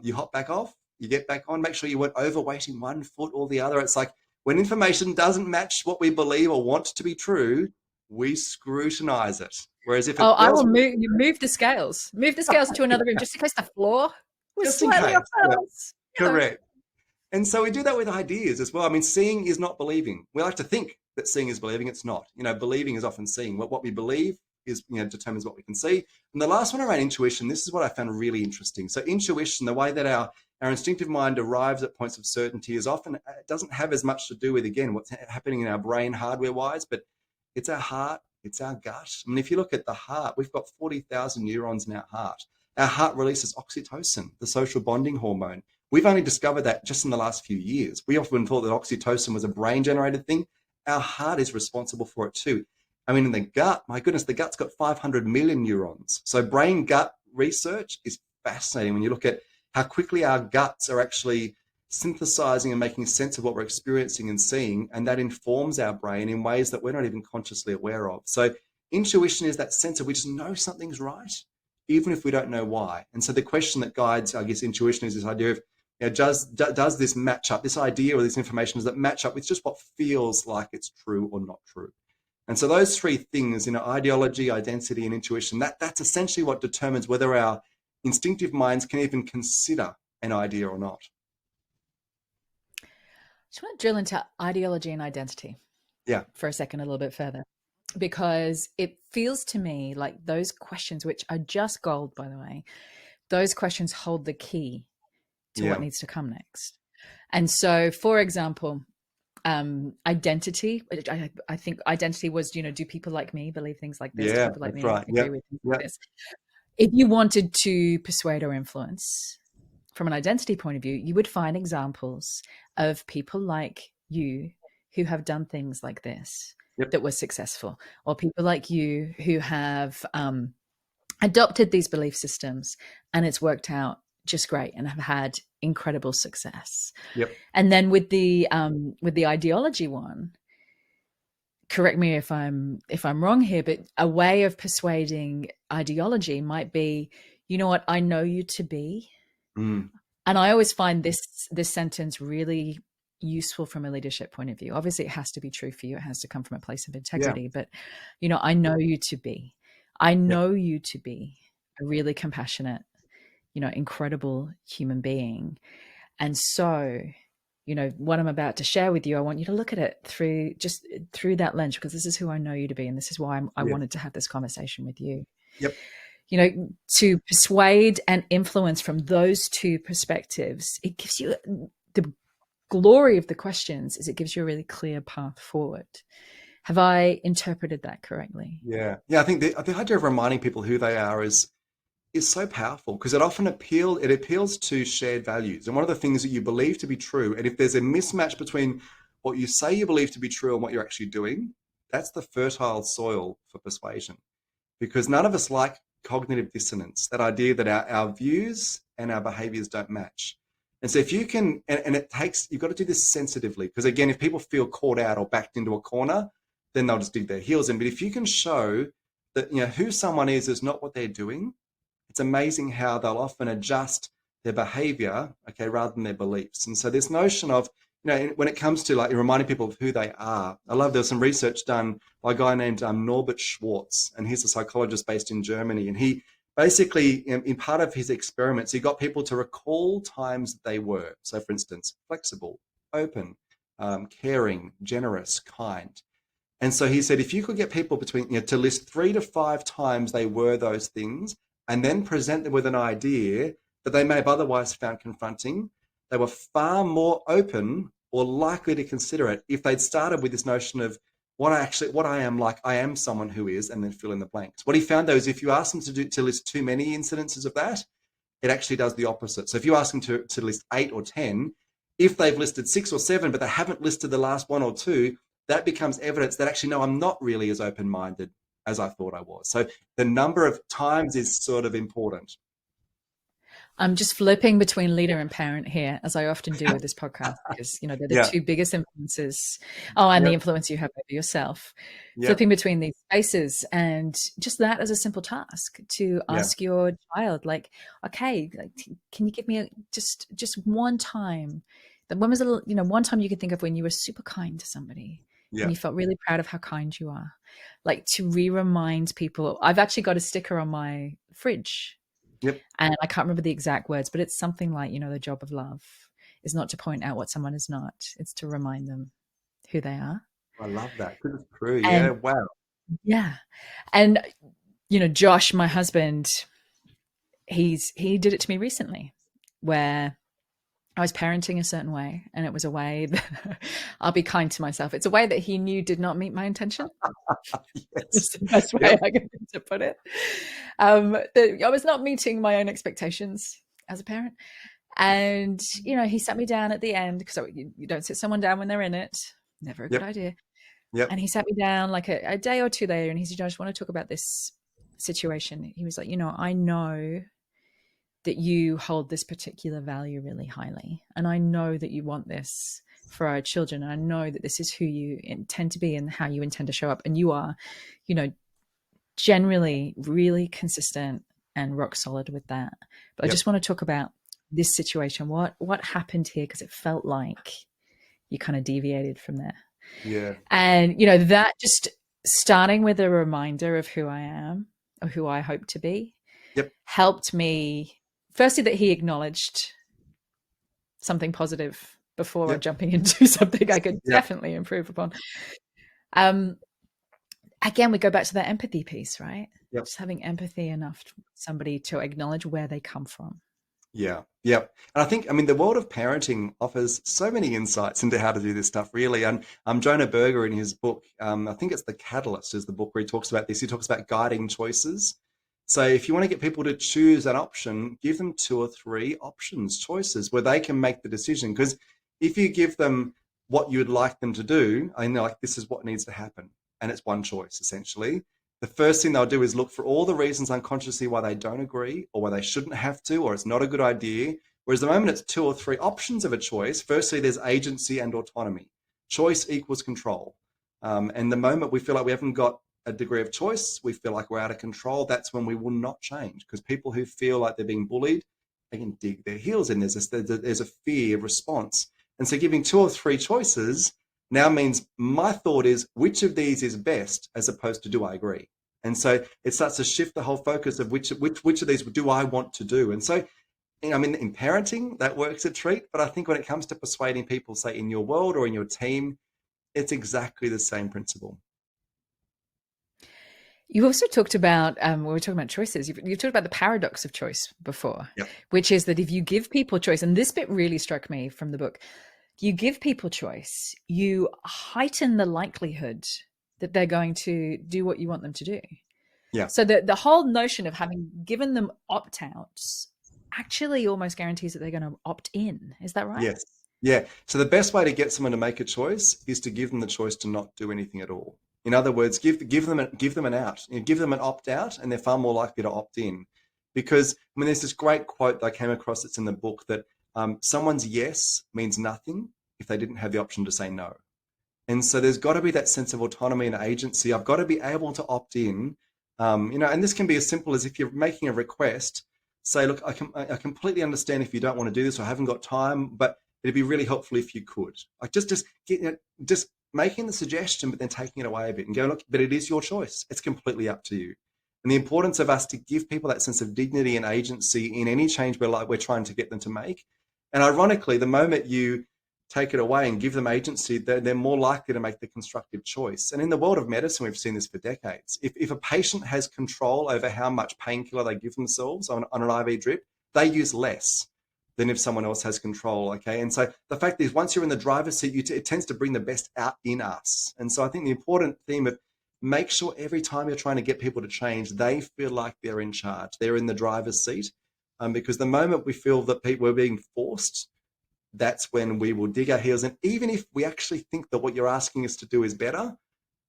you hop back off, you get back on, make sure you weren't overweighting one foot or the other. It's like when information doesn't match what we believe or want to be true, we scrutinize it. Whereas if I will move the scales to another room just in case the floor was slightly off balance. Correct. And so we do that with ideas as well. I mean, seeing is not believing. We like to think that seeing is believing. It's not. Believing is often seeing. What we believe is, determines what we can see. And the last one around intuition, this is what I found really interesting. So intuition, the way that our instinctive mind arrives at points of certainty is often, it doesn't have as much to do with, again, what's happening in our brain hardware-wise, but It's our heart, it's our gut. I mean, if you look at the heart, we've got 40,000 neurons in our heart. Our heart releases oxytocin, the social bonding hormone. We've only discovered that just in the last few years. We often thought that oxytocin was a brain-generated thing. Our heart is responsible for it too. I mean, in the gut, my goodness, the gut's got 500 million neurons. So brain-gut research is fascinating when you look at how quickly our guts are actually synthesizing and making sense of what we're experiencing and seeing, and that informs our brain in ways that we're not even consciously aware of. So intuition is that sense of we just know something's right, even if we don't know why. And so the question that guides, I guess, intuition is this idea of, does this match up, this idea or this information, does it match up with just what feels like it's true or not true? And so those three things, ideology, identity, and intuition, that's essentially what determines whether our instinctive minds can even consider an idea or not. I just want to drill into ideology and identity for a second, a little bit further, because it feels to me like those questions, which are just gold, by the way, those questions hold the key to what needs to come next. And so, for example, identity, I think identity was, do people like me believe things like this? Do people like me agree with things like this? If you wanted to persuade or influence from an identity point of view, you would find examples of people like you who have done things like this that were successful, or people like you who have adopted these belief systems and it's worked out just great and have had incredible success. And then with the ideology one, correct me if I'm wrong here, but a way of persuading ideology might be, you know what, I know you to be. And I always find this sentence really useful from a leadership point of view. Obviously, it has to be true for you. It has to come from a place of integrity. But, I know you to be. I know you to be a really compassionate, incredible human being. And so, what I'm about to share with you, I want you to look at it through that lens, because this is who I know you to be. And this is why I wanted to have this conversation with you. To persuade and influence from those two perspectives, it gives you the glory of the questions is it gives you a really clear path forward. Have I interpreted that correctly? Yeah. I think the idea of reminding people who they are is so powerful, because it often appeals to shared values. And one of the things that you believe to be true, and if there's a mismatch between what you say you believe to be true and what you're actually doing, that's the fertile soil for persuasion. Because none of us like cognitive dissonance, that idea that our views and our behaviors don't match. And so if you can, and you've got to do this sensitively, because again, if people feel caught out or backed into a corner, then they'll just dig their heels in. But if you can show that, who someone is not what they're doing, it's amazing how they'll often adjust their behavior, rather than their beliefs. And so this notion of, when it comes to reminding people of who they are, I love there's some research done by a guy named Norbert Schwartz, and he's a psychologist based in Germany. And he basically, in part of his experiments, he got people to recall times they were. So for instance, flexible, open, caring, generous, kind. And so he said, if you could get people to list 3 to 5 times they were those things, and then present them with an idea that they may have otherwise found confronting, they were far more open or likely to consider it if they'd started with this notion of what I am like, I am someone who is, and then fill in the blanks. What he found, though, is if you ask them to list too many incidences of that, it actually does the opposite. So if you ask them to list 8 or 10, if they've listed 6 or 7, but they haven't listed the last 1 or 2, that becomes evidence that actually, no, I'm not really as open-minded as I thought I was. So the number of times is sort of important. I'm just flipping between leader and parent here, as I often do with this podcast, because, they're the two biggest influences. Oh, and the influence you have over yourself. Flipping between these spaces, and just that as a simple task to ask your child, okay, can you give me just one time? When was one time you could think of when you were super kind to somebody and you felt really proud of how kind you are? To remind people. I've actually got a sticker on my fridge. And I can't remember the exact words, but it's something like, the job of love is not to point out what someone is not. It's to remind them who they are. I love that. Good as true. Yeah. Wow. Yeah. And, Josh, my husband, he did it to me recently, where I was parenting a certain way, and it was a way that I'll be kind to myself. It's a way that he knew did not meet my intention. Yes. It's the best way I can to put it. I was not meeting my own expectations as a parent. And, he sat me down at the end, because you don't sit someone down when they're in it. Never a good idea. Yep. And he sat me down like a day or two later, and he said, I just want to talk about this situation. He was like, I know that you hold this particular value really highly. And I know that you want this for our children. And I know that this is who you intend to be and how you intend to show up. And you are, generally really consistent and rock solid with that. But I just want to talk about this situation. What happened here? Because it felt like you kind of deviated from there. Yeah. And, that just starting with a reminder of who I am or who I hope to be helped me. Firstly, that he acknowledged something positive before jumping into something I could definitely improve upon. Again, we go back to that empathy piece, right? Yep. Just having empathy enough for somebody to acknowledge where they come from. Yeah. And I think, the world of parenting offers so many insights into how to do this stuff, really. And Jonah Berger, in his book, I think it's The Catalyst is the book where he talks about this. He talks about guiding choices. So if you want to get people to choose an option, give them 2 or 3 options, choices, where they can make the decision. Because if you give them what you would like them to do, and they're like, this is what needs to happen, and it's one choice, essentially, the first thing they'll do is look for all the reasons unconsciously why they don't agree, or why they shouldn't have to, or it's not a good idea. Whereas the moment it's 2 or 3 options of a choice, firstly, there's agency and autonomy. Choice equals control. And the moment we feel like we haven't got a degree of choice, we feel like we're out of control, that's when we will not change. Because people who feel like they're being bullied, they can dig their heels in. There's a fear response. And so giving 2 or 3 choices now means my thought is, which of these is best, as opposed to do I agree? And so it starts to shift the whole focus of which of these do I want to do? And so, in parenting, that works a treat. But I think when it comes to persuading people, say in your world or in your team, it's exactly the same principle. You also talked about, when we were talking about choices, you've talked about the paradox of choice before, which is that if you give people choice, and this bit really struck me from the book, you give people choice, you heighten the likelihood that they're going to do what you want them to do. Yeah. So the whole notion of having given them opt-outs actually almost guarantees that they're going to opt in. Is that right? Yes. Yeah. So the best way to get someone to make a choice is to give them the choice to not do anything at all. In other words, give them an out. Give them an opt out, and they're far more likely to opt in. Because there's this great quote that I came across that's in the book that someone's yes means nothing if they didn't have the option to say no. And so there's got to be that sense of autonomy and agency. I've got to be able to opt in. And this can be as simple as if you're making a request, say, look, I completely understand if you don't want to do this or haven't got time, but it'd be really helpful if you could. Like just making the suggestion, but then taking it away a bit and go, look, but it is your choice. It's completely up to you. And the importance of us to give people that sense of dignity and agency in any change we're trying to get them to make. And ironically, the moment you take it away and give them agency, they're more likely to make the constructive choice. And in the world of medicine, we've seen this for decades. If a patient has control over how much painkiller they give themselves on an IV drip, they use less than if someone else has control, okay? And so the fact is, once you're in the driver's seat, it tends to bring the best out in us. And so I think the important theme of make sure every time you're trying to get people to change, they feel like they're in charge. They're in the driver's seat. Because the moment we feel that people are being forced, that's when we will dig our heels in. Even if we actually think that what you're asking us to do is better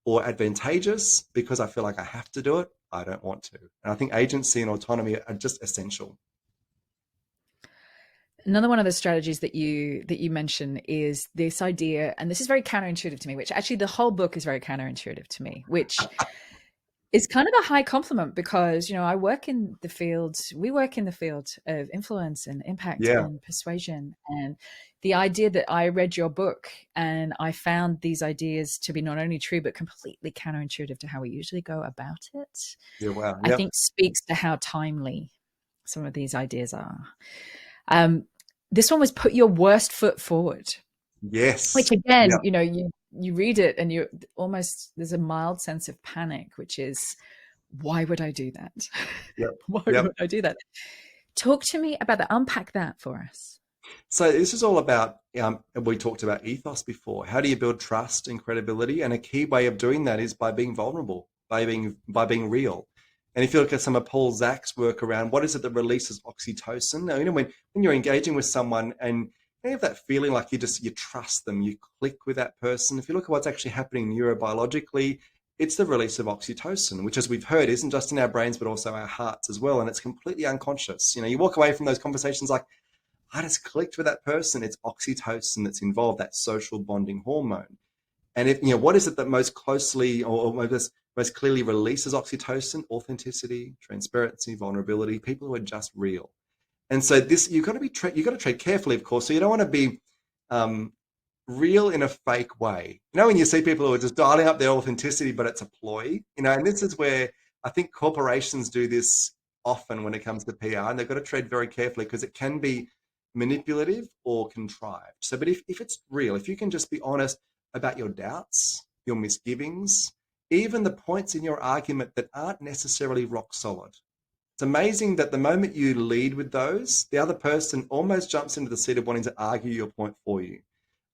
or advantageous, because I feel like I have to do it, I don't want to. And I think agency and autonomy are just essential. Another one of the strategies that you mention is this idea, and this is very counterintuitive to me, which actually the whole book is very counterintuitive to me, which is kind of a high compliment because, we work in the field of influence and impact and persuasion. And the idea that I read your book and I found these ideas to be not only true, but completely counterintuitive to how we usually go about it, I think speaks to how timely some of these ideas are. This one was put your worst foot forward. Yes. Which again, you read it and there's a mild sense of panic, which is, why would I do that? Why would I do that? Talk to me about that. Unpack that for us. So this is all about, we talked about ethos before. How do you build trust and credibility? And a key way of doing that is by being vulnerable, by being real. And if you look at some of Paul Zach's work around what is it that releases oxytocin? Now, when you're engaging with someone and you have that feeling like you trust them, you click with that person. If you look at what's actually happening neurobiologically, it's the release of oxytocin, which, as we've heard, isn't just in our brains, but also our hearts as well. And it's completely unconscious. You walk away from those conversations like, I just clicked with that person. It's oxytocin that's involved, that social bonding hormone. And if what is it that most closely or most clearly releases oxytocin? Authenticity, transparency, vulnerability, people who are just real. And so this, you've got to tread carefully, of course. So you don't want to be real in a fake way. When you see people who are just dialing up their authenticity, but it's a ploy, and this is where I think corporations do this often when it comes to PR, and they've got to tread very carefully because it can be manipulative or contrived. So, but if it's real, if you can just be honest about your doubts, your misgivings, even the points in your argument that aren't necessarily rock solid. It's amazing that the moment you lead with those, the other person almost jumps into the seat of wanting to argue your point for you,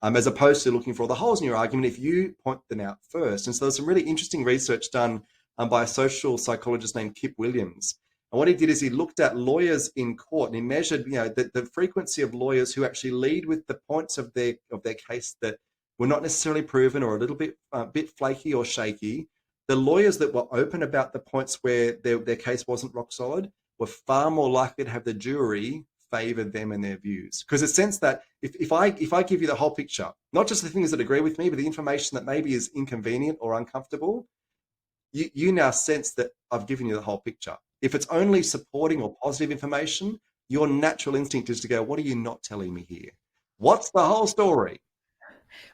as opposed to looking for all the holes in your argument if you point them out first. And so there's some really interesting research done by a social psychologist named Kip Williams. And what he did is he looked at lawyers in court and he measured, the frequency of lawyers who actually lead with the points of their case that were not necessarily proven or a little bit flaky or shaky. The lawyers that were open about the points where their case wasn't rock solid were far more likely to have the jury favor them and their views. Because it's sense that if I give you the whole picture, not just the things that agree with me, but the information that maybe is inconvenient or uncomfortable, you now sense that I've given you the whole picture. If it's only supporting or positive information, your natural instinct is to go, what are you not telling me here? What's the whole story?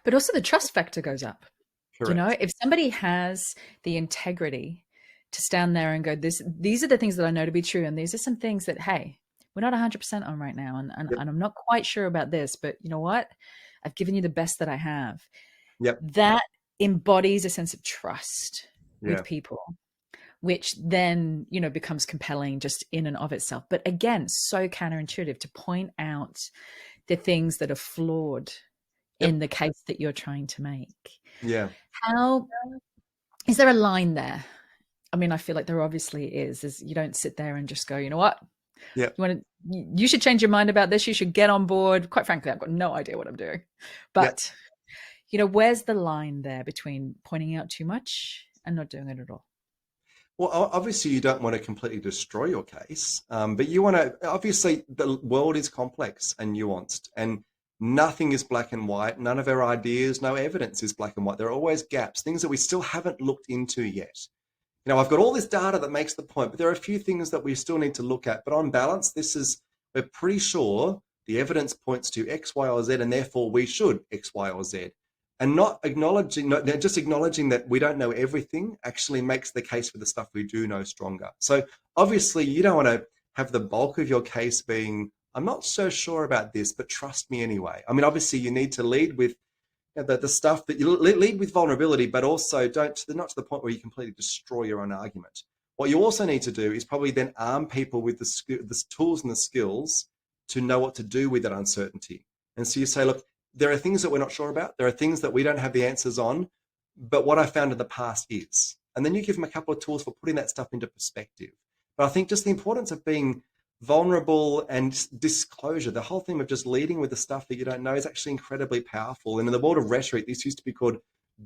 But also the trust factor goes up. Correct. If somebody has the integrity to stand there and go, these are the things that I know to be true, and these are some things that, hey, we're not 100% on right now, and I'm not quite sure about this, but you know what? I've given you the best that I have. Yep. That embodies a sense of trust with people, which then, becomes compelling just in and of itself. But again, so counterintuitive to point out the things that are flawed in the case that you're trying to make. Yeah. How is there a line there? I mean, I feel like there obviously is you don't sit there and just go, you know what? Yeah. You should change your mind about this. You should get on board. Quite frankly, I've got no idea what I'm doing. But, where's the line there between pointing out too much and not doing it at all? Well, obviously you don't want to completely destroy your case, but you want to, obviously the world is complex and nuanced, and nothing is black and white. None of our ideas, no evidence is black and white. There are always gaps, things that we still haven't looked into yet. I've got all this data that makes the point, but there are a few things that we still need to look at. But on balance, we're pretty sure the evidence points to X, Y, or Z, and therefore we should X, Y, or Z. And just acknowledging that we don't know everything actually makes the case for the stuff we do know stronger. So obviously you don't want to have the bulk of your case being, I'm not so sure about this, but trust me anyway. I mean, obviously you need to lead with the stuff that you lead with vulnerability, but also not to the point where you completely destroy your own argument. What you also need to do is probably then arm people with the tools and the skills to know what to do with that uncertainty. And so you say, look, there are things that we're not sure about. There are things that we don't have the answers on, but what I found in the past is. And then you give them a couple of tools for putting that stuff into perspective. But I think just the importance of being vulnerable and disclosure, the whole thing of just leading with the stuff that you don't know is actually incredibly powerful. And in the world of rhetoric, this used to be called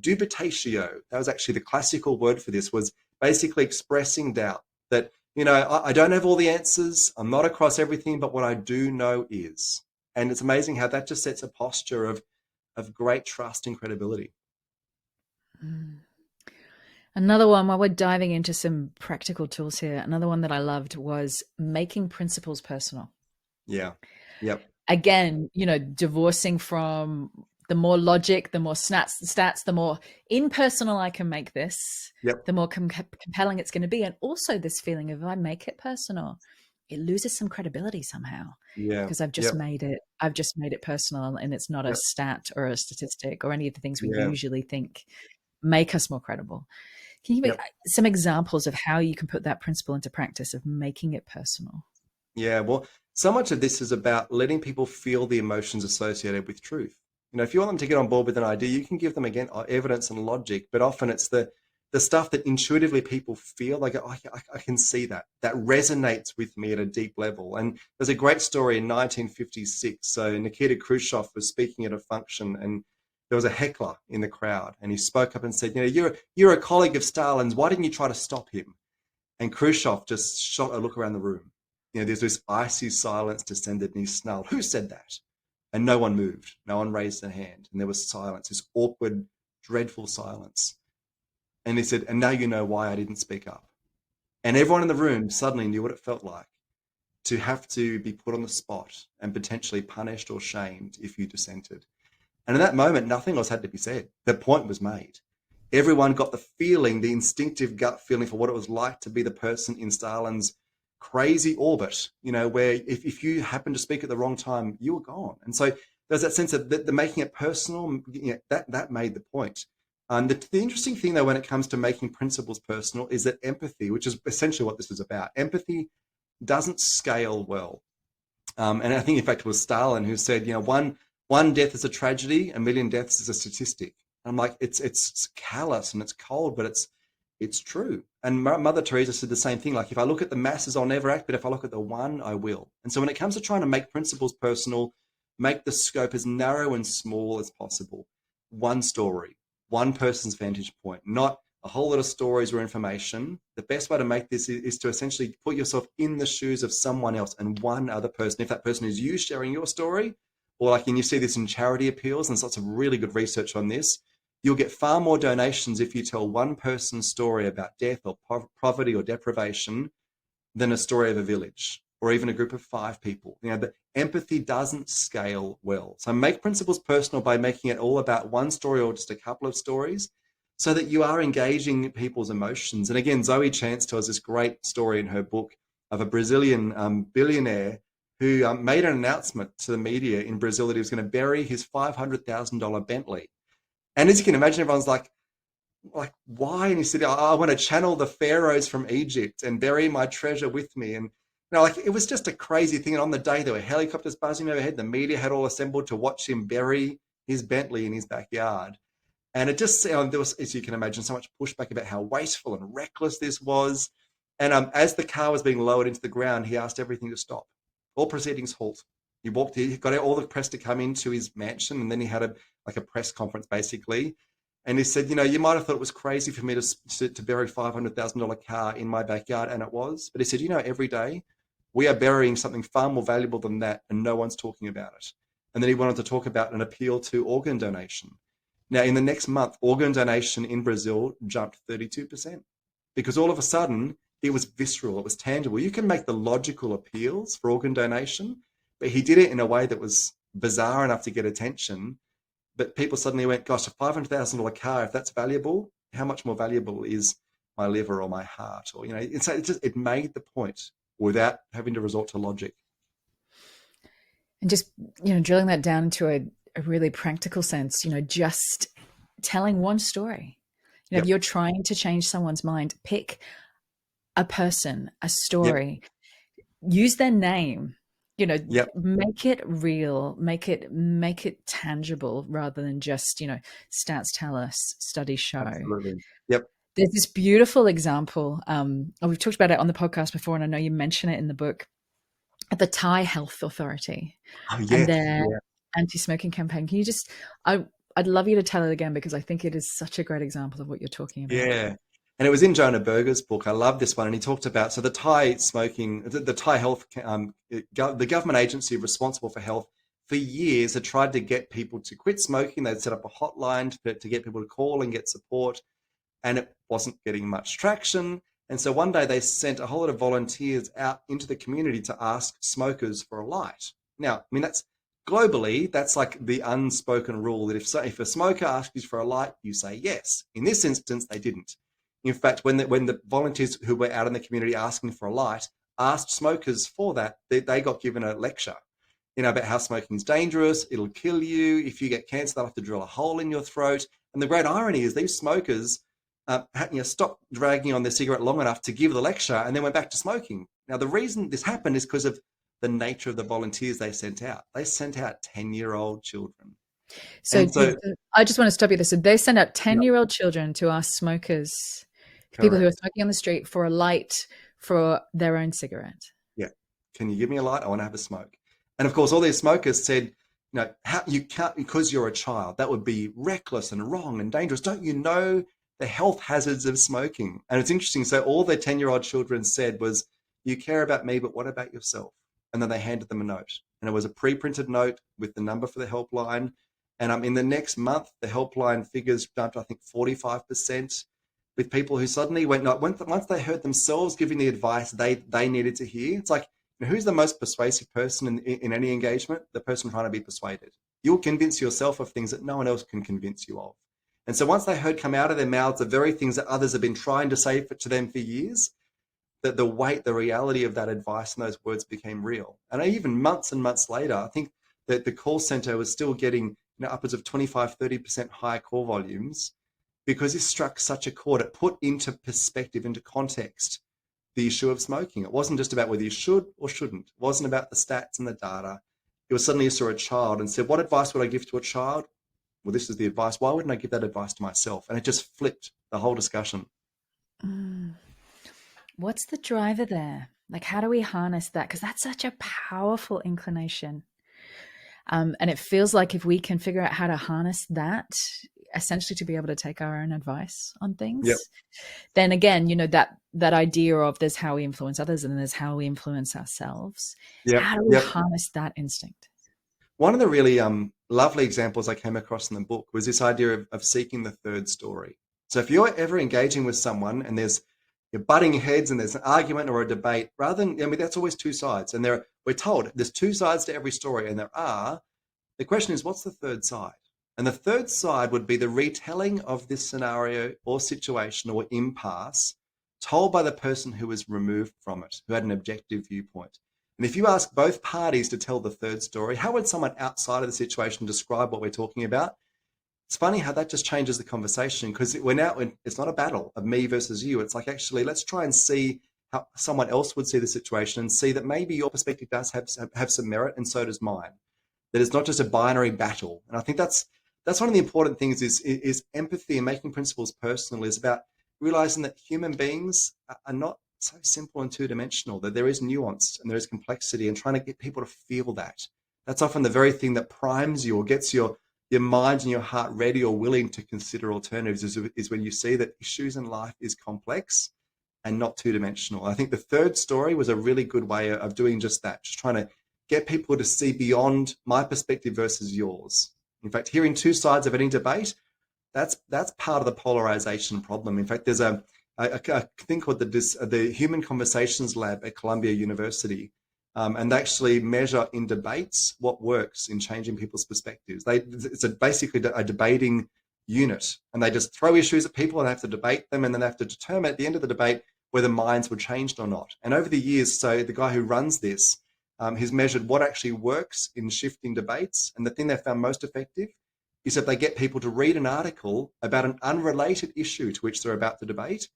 dubitatio. That was actually the classical word for this, was basically expressing doubt that, I don't have all the answers. I'm not across everything, but what I do know is. And it's amazing how that just sets a posture of great trust and credibility. Another one, while we're diving into some practical tools here, another one that I loved was making principles personal. Yeah. Yep. Again, divorcing from the more logic, the more stats, the more impersonal I can make this, the more compelling it's going to be. And also this feeling of, if I make it personal, it loses some credibility somehow. Yeah. Because I've just made it personal, and it's not a stat or a statistic or any of the things we usually think make us more credible. Can you make some examples of how you can put that principle into practice of making it personal? Yeah, well, so much of this is about letting people feel the emotions associated with truth. If you want them to get on board with an idea, you can give them, again, evidence and logic, but often it's the stuff that intuitively people feel. They go, I can see that. That resonates with me at a deep level. And there's a great story in 1956. So Nikita Khrushchev was speaking at a function, and there was a heckler in the crowd, and he spoke up and said, you're a colleague of Stalin's. Why didn't you try to stop him? And Khrushchev just shot a look around the room. There's this icy silence descended, and he snarled, "Who said that?" And no one moved. No one raised their hand. And there was silence, this awkward, dreadful silence. And he said, "And now you know why I didn't speak up." And everyone in the room suddenly knew what it felt like to have to be put on the spot and potentially punished or shamed if you dissented. And in that moment, nothing else had to be said. The point was made. Everyone got the feeling, the instinctive gut feeling for what it was like to be the person in Stalin's crazy orbit, where if you happened to speak at the wrong time, you were gone. And so there's that sense of the making it personal, that made the point. The interesting thing, though, when it comes to making principles personal is that empathy, which is essentially what this is about, empathy doesn't scale well. And I think, in fact, it was Stalin who said, one death is a tragedy, a million deaths is a statistic. And I'm like, it's callous and it's cold, but it's true. And Mother Teresa said the same thing. Like, if I look at the masses, I'll never act, but if I look at the one, I will. And so when it comes to trying to make principles personal, make the scope as narrow and small as possible. One story, one person's vantage point, not a whole lot of stories or information. The best way to make this is to essentially put yourself in the shoes of someone else and one other person. If that person is you sharing your story, or and you see this in charity appeals, and there's lots of really good research on this, you'll get far more donations if you tell one person's story about death or poverty or deprivation than a story of a village or even a group of 5 people. But empathy doesn't scale well. So make principles personal by making it all about one story or just a couple of stories, so that you are engaging people's emotions. And again, Zoe Chance tells this great story in her book of a Brazilian billionaire who made an announcement to the media in Brazil that he was going to bury his $500,000 Bentley. And as you can imagine, everyone's like, why? And he said, I want to channel the pharaohs from Egypt and bury my treasure with me. And it was just a crazy thing. And on the day, there were helicopters buzzing overhead. The media had all assembled to watch him bury his Bentley in his backyard. And it just, there was, as you can imagine, so much pushback about how wasteful and reckless this was. And as the car was being lowered into the ground, he asked everything to stop. All proceedings halt. He got all the press to come into his mansion, and then he had a press conference, basically. And he said, you might have thought it was crazy for me to bury a $500,000 car in my backyard, and it was. But he said, every day we are burying something far more valuable than that, and no one's talking about it. And then he went on to talk about an appeal to organ donation. Now, in the next month, organ donation in Brazil jumped 32%, because all of a sudden it was visceral, it was tangible. You can make the logical appeals for organ donation, but he did it in a way that was bizarre enough to get attention. But people suddenly went, gosh, a $500,000 car, if that's valuable, how much more valuable is my liver or my heart? Or, so it made the point without having to resort to logic. And just, drilling that down into a really practical sense, just telling one story. If you're trying to change someone's mind, pick a person, a story, use their name. Make it real, make it tangible, rather than just, stats tell us, studies show. Absolutely. Yep. There's this beautiful example. We've talked about it on the podcast before, and I know you mention it in the book, at the Thai Health Authority and their anti-smoking campaign. Can you just, I'd love you to tell it again, because I think it is such a great example of what you're talking about. Yeah. And it was in Jonah Berger's book. I love this one. And he talked about, so the Thai Health, the government agency responsible for health for years had tried to get people to quit smoking. They'd set up a hotline to get people to call and get support, and it wasn't getting much traction. And so one day they sent a whole lot of volunteers out into the community to ask smokers for a light. Now, that's globally, that's like the unspoken rule that if a smoker asks you for a light, you say yes. In this instance, they didn't. In fact, when the volunteers who were out in the community asking for a light asked smokers for that, they got given a lecture, about how smoking is dangerous, it'll kill you. If you get cancer, they'll have to drill a hole in your throat. And the great irony is these smokers stopped dragging on their cigarette long enough to give the lecture and then went back to smoking. Now, the reason this happened is because of the nature of the volunteers they sent out. They sent out 10-year-old children. So, I just want to stop you there. So they send out 10-year-old children to ask smokers, people who are smoking on the street, for a light for their own cigarette. Yeah. Can you give me a light? I want to have a smoke. And of course, all these smokers said, how you can't, because you're a child, that would be reckless and wrong and dangerous. Don't you know the health hazards of smoking? And it's interesting. So all the 10-year-old children said was, you care about me, but what about yourself? And then they handed them a note. And it was a pre-printed note with the number for the helpline. And in the next month, the helpline figures jumped, I think, 45%, with people who suddenly once they heard themselves giving the advice they needed to hear. It's like, who's the most persuasive person in any engagement? The person trying to be persuaded. You'll convince yourself of things that no one else can convince you of. And so once they heard come out of their mouths the very things that others have been trying to say to them for years, that the weight, the reality of that advice and those words became real. And even months and months later, I think that the call center was still getting upwards of 25-30% higher call volumes, because it struck such a chord. It put into perspective, into context, the issue of smoking. It wasn't just about whether you should or shouldn't. It wasn't about the stats and the data. It was suddenly you saw a child and said, what advice would I give to a child? Well, this is the advice. Why wouldn't I give that advice to myself? And it just flipped the whole discussion. What's the driver there? Like, how do we harness that? Because that's such a powerful inclination. And it feels like if we can figure out how to harness that, essentially to be able to take our own advice on things, then again, that idea of there's how we influence others and there's how we influence ourselves. How do we harness that instinct? One of the really lovely examples I came across in the book was this idea of seeking the third story. So if you're ever engaging with someone and you're butting heads and there's an argument or a debate, rather than, that's always two sides. And we're told there's two sides to every story, and the question is, what's the third side? And the third side would be the retelling of this scenario or situation or impasse told by the person who was removed from it, who had an objective viewpoint. And if you ask both parties to tell the third story, how would someone outside of the situation describe what we're talking about? It's funny how that just changes the conversation, because it's not a battle of me versus you. It's like, actually, let's try and see how someone else would see the situation and see that maybe your perspective does have some merit, and so does mine. That it's not just a binary battle. And I think that's one of the important things is empathy and making principles personal is about realizing that human beings are not so simple and two-dimensional, that there is nuance and there is complexity, and trying to get people to feel that. That's often the very thing that primes you or gets your mind and your heart ready or willing to consider alternatives, is when you see that issues in life is complex and not two-dimensional. I think the third story was a really good way of doing just that, just trying to get people to see beyond my perspective versus yours. In fact, hearing two sides of any debate, that's part of the polarization problem. In fact, there's a thing called the Human Conversations Lab at Columbia University, and they actually measure in debates what works in changing people's perspectives. It's basically a debating unit, and they just throw issues at people and have to debate them, and then they have to determine at the end of the debate whether minds were changed or not. And over the years, so the guy who runs this, he's measured what actually works in shifting debates, and the thing they found most effective is that they get people to read an article about an unrelated issue to which they're about to debate,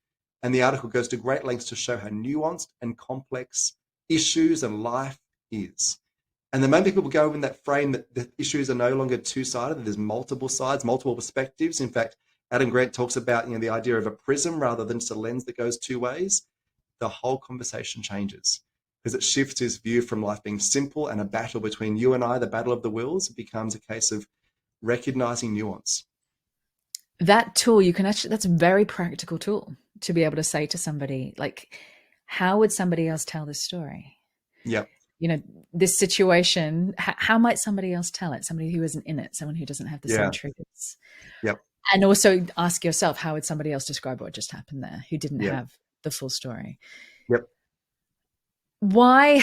and the article goes to great lengths to show how nuanced and complex issues and life is. And the moment people go in that frame that the issues are no longer two-sided, that there's multiple sides, multiple perspectives. In fact, Adam Grant talks about the idea of a prism rather than just a lens that goes two ways. The whole conversation changes, because it shifts his view from life being simple and a battle between you and I, the battle of the wills. It becomes a case of recognizing nuance. That tool, that's a very practical tool to be able to say to somebody, like, how would somebody else tell this story? Yep. This situation, how might somebody else tell it? Somebody who isn't in it, someone who doesn't have the same triggers. Yep. And also ask yourself, how would somebody else describe what just happened there, who didn't have the full story? Yep. Why?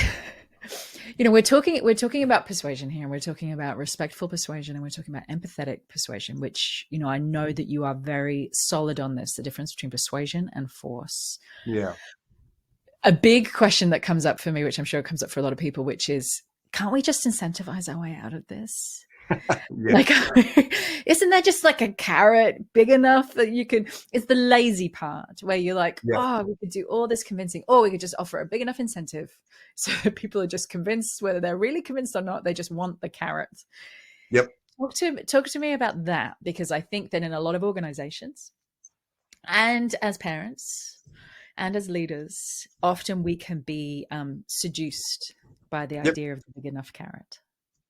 We're talking about persuasion here, and we're talking about respectful persuasion, and we're talking about empathetic persuasion, which, I know that you are very solid on this, the difference between persuasion and force. Yeah. A big question that comes up for me, which I'm sure comes up for a lot of people, which is, can't we just incentivize our way out of this? Yeah. Like, isn't that just like a carrot big enough that you can? It's the lazy part where you're like, Yeah. oh, we could do all this convincing, or we could just offer a big enough incentive so that people are just convinced, whether they're really convinced or not. They just want the carrot. Yep. Talk to me about that, because I think that in a lot of organizations, and as parents and as leaders, often we can be seduced by the idea of the big enough carrot.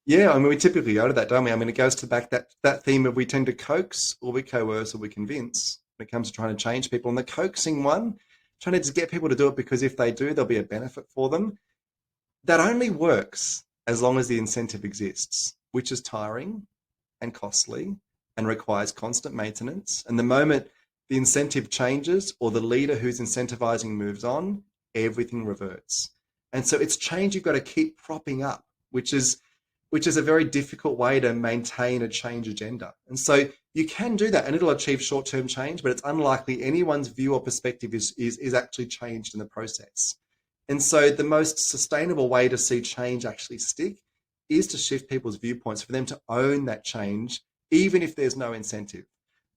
Yeah, I mean, we typically go to that, don't we? I mean, it goes to back that theme of we tend to coax or we coerce or we convince when it comes to trying to change people. And the coaxing one, trying to just get people to do it because if they do, there'll be a benefit for them. That only works as long as the incentive exists, which is tiring and costly and requires constant maintenance. And the moment the incentive changes or the leader who's incentivizing moves on, everything reverts. And so it's change you've got to keep propping up, which is a very difficult way to maintain a change agenda. And so you can do that and it'll achieve short-term change, but it's unlikely anyone's view or perspective is actually changed in the process. And so the most sustainable way to see change actually stick is to shift people's viewpoints, for them to own that change, even if there's no incentive.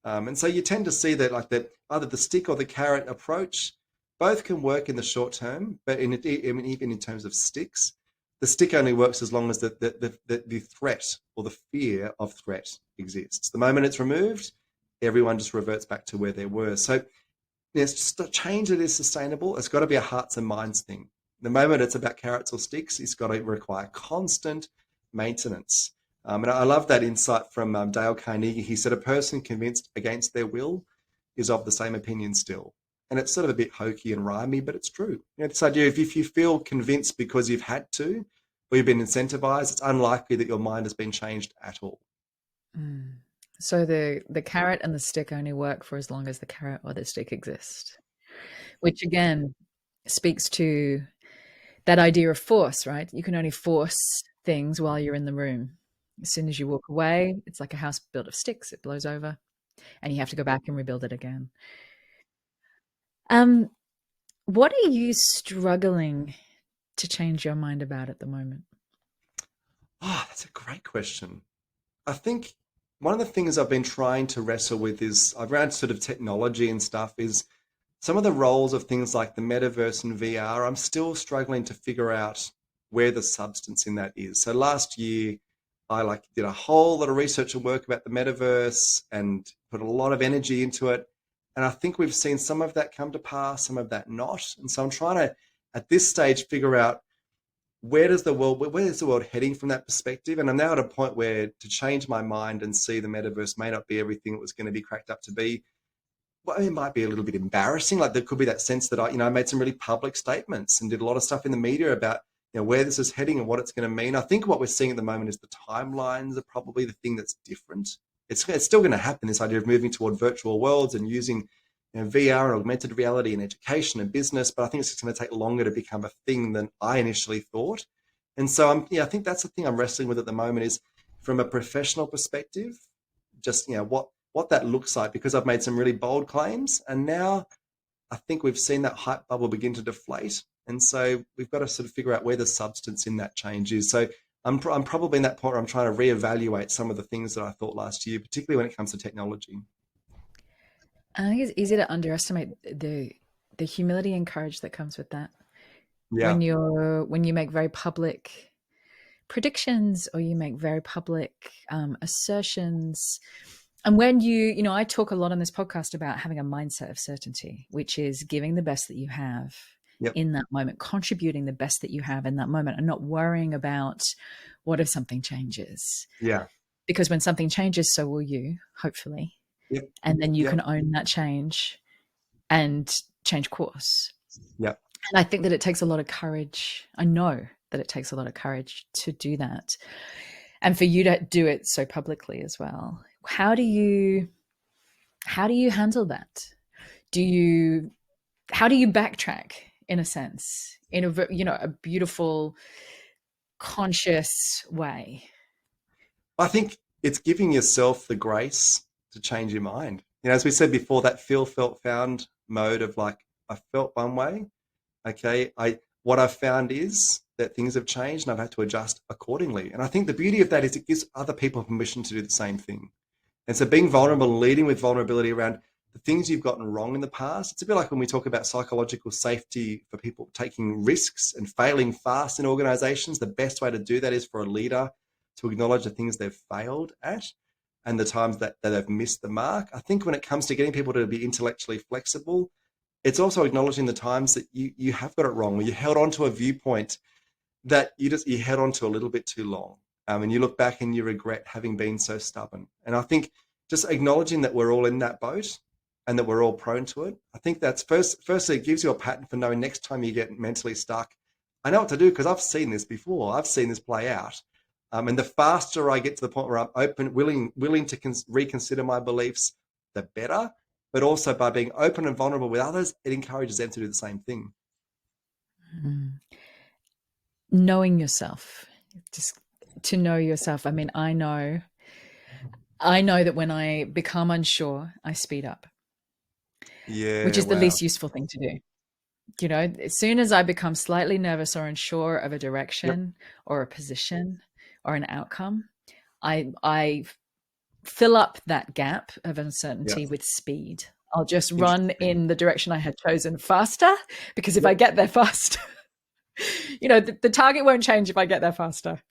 And so you tend to see that like that either the stick or the carrot approach, both can work in the short term, but even in terms of sticks, the stick only works as long as the threat or the fear of threat exists. The moment it's removed, everyone just reverts back to where they were. So it's just a change that is sustainable. It's got to be a hearts and minds thing. The moment it's about carrots or sticks, it's got to require constant maintenance. And I love that insight from Dale Carnegie. He said, a person convinced against their will is of the same opinion still. And it's sort of a bit hokey and rhymey, but it's true. You know, this idea of if you feel convinced because you've had to, or you've been incentivized, it's unlikely that your mind has been changed at all. Mm. So the carrot and the stick only work for as long as the carrot or the stick exist, which again speaks to that idea of force, right? You can only force things while you're in the room. As soon as you walk away, it's like a house built of sticks. It blows over and you have to go back and rebuild it again. What are you struggling to change your mind about at the moment? Oh, that's a great question. I think one of the things I've been trying to wrestle with is around sort of technology and stuff is some of the roles of things like the metaverse and VR. I'm still struggling to figure out where the substance in that is. So last year, I did a whole lot of research and work about the metaverse and put a lot of energy into it. And I think we've seen some of that come to pass, some of that not. And so I'm trying to, at this stage, figure out where is the world heading from that perspective? And I'm now at a point where to change my mind and see the metaverse may not be everything it was going to be cracked up to be. Well, it might be a little bit embarrassing. Like there could be that sense that I made some really public statements and did a lot of stuff in the media about where this is heading and what it's going to mean. I think what we're seeing at the moment is the timelines are probably the thing that's different. It's still going to happen, this idea of moving toward virtual worlds and using VR and augmented reality in education and business, but I think it's just going to take longer to become a thing than I initially thought. And so I think that's the thing I'm wrestling with at the moment is from a professional perspective, just what that looks like, because I've made some really bold claims and now I think we've seen that hype bubble begin to deflate. And so we've got to sort of figure out where the substance in that change is. So I'm probably in that point where I'm trying to reevaluate some of the things that I thought last year, particularly when it comes to technology. I think it's easy to underestimate the humility and courage that comes with that. Yeah. When you make very public predictions or you make very public assertions, and when I talk a lot on this podcast about having a mindset of certainty, which is giving the best that you have in that moment, contributing the best that you have in that moment, and not worrying about what if something changes. Yeah. Because when something changes, so will you, hopefully. Yep. And then you can own that change and change course. Yeah. And I think that it takes a lot of courage. I know that it takes a lot of courage to do that. And for you to do it so publicly as well. How do you handle that? How do you backtrack in a sense, in a beautiful, conscious way? I think it's giving yourself the grace to change your mind. As we said before, that feel, felt, found mode of like, I felt one way. Okay. I what I've found is that things have changed and I've had to adjust accordingly. And I think the beauty of that is it gives other people permission to do the same thing. And so being vulnerable and leading with vulnerability around the things you've gotten wrong in the past, it's a bit like when we talk about psychological safety for people taking risks and failing fast in organizations. The best way to do that is for a leader to acknowledge the things they've failed at and the times that they've missed the mark. I think when it comes to getting people to be intellectually flexible, it's also acknowledging the times that you have got it wrong, where you held on to a viewpoint that you held on to a little bit too long. And you look back and you regret having been so stubborn. And I think just acknowledging that we're all in that boat and that we're all prone to it. I think that's firstly, it gives you a pattern for knowing next time you get mentally stuck, I know what to do because I've seen this before. I've seen this play out. And the faster I get to the point where I'm open, willing to reconsider my beliefs, the better. But also by being open and vulnerable with others, it encourages them to do the same thing. Knowing yourself, just to know yourself. I mean, I know that when I become unsure, I speed up. Yeah, which is the least useful thing to do. You know, as soon as I become slightly nervous or unsure of a direction or a position or an outcome, I fill up that gap of uncertainty with speed. I'll just run in the direction I had chosen faster, because if I get there faster, you know, the target won't change if I get there faster.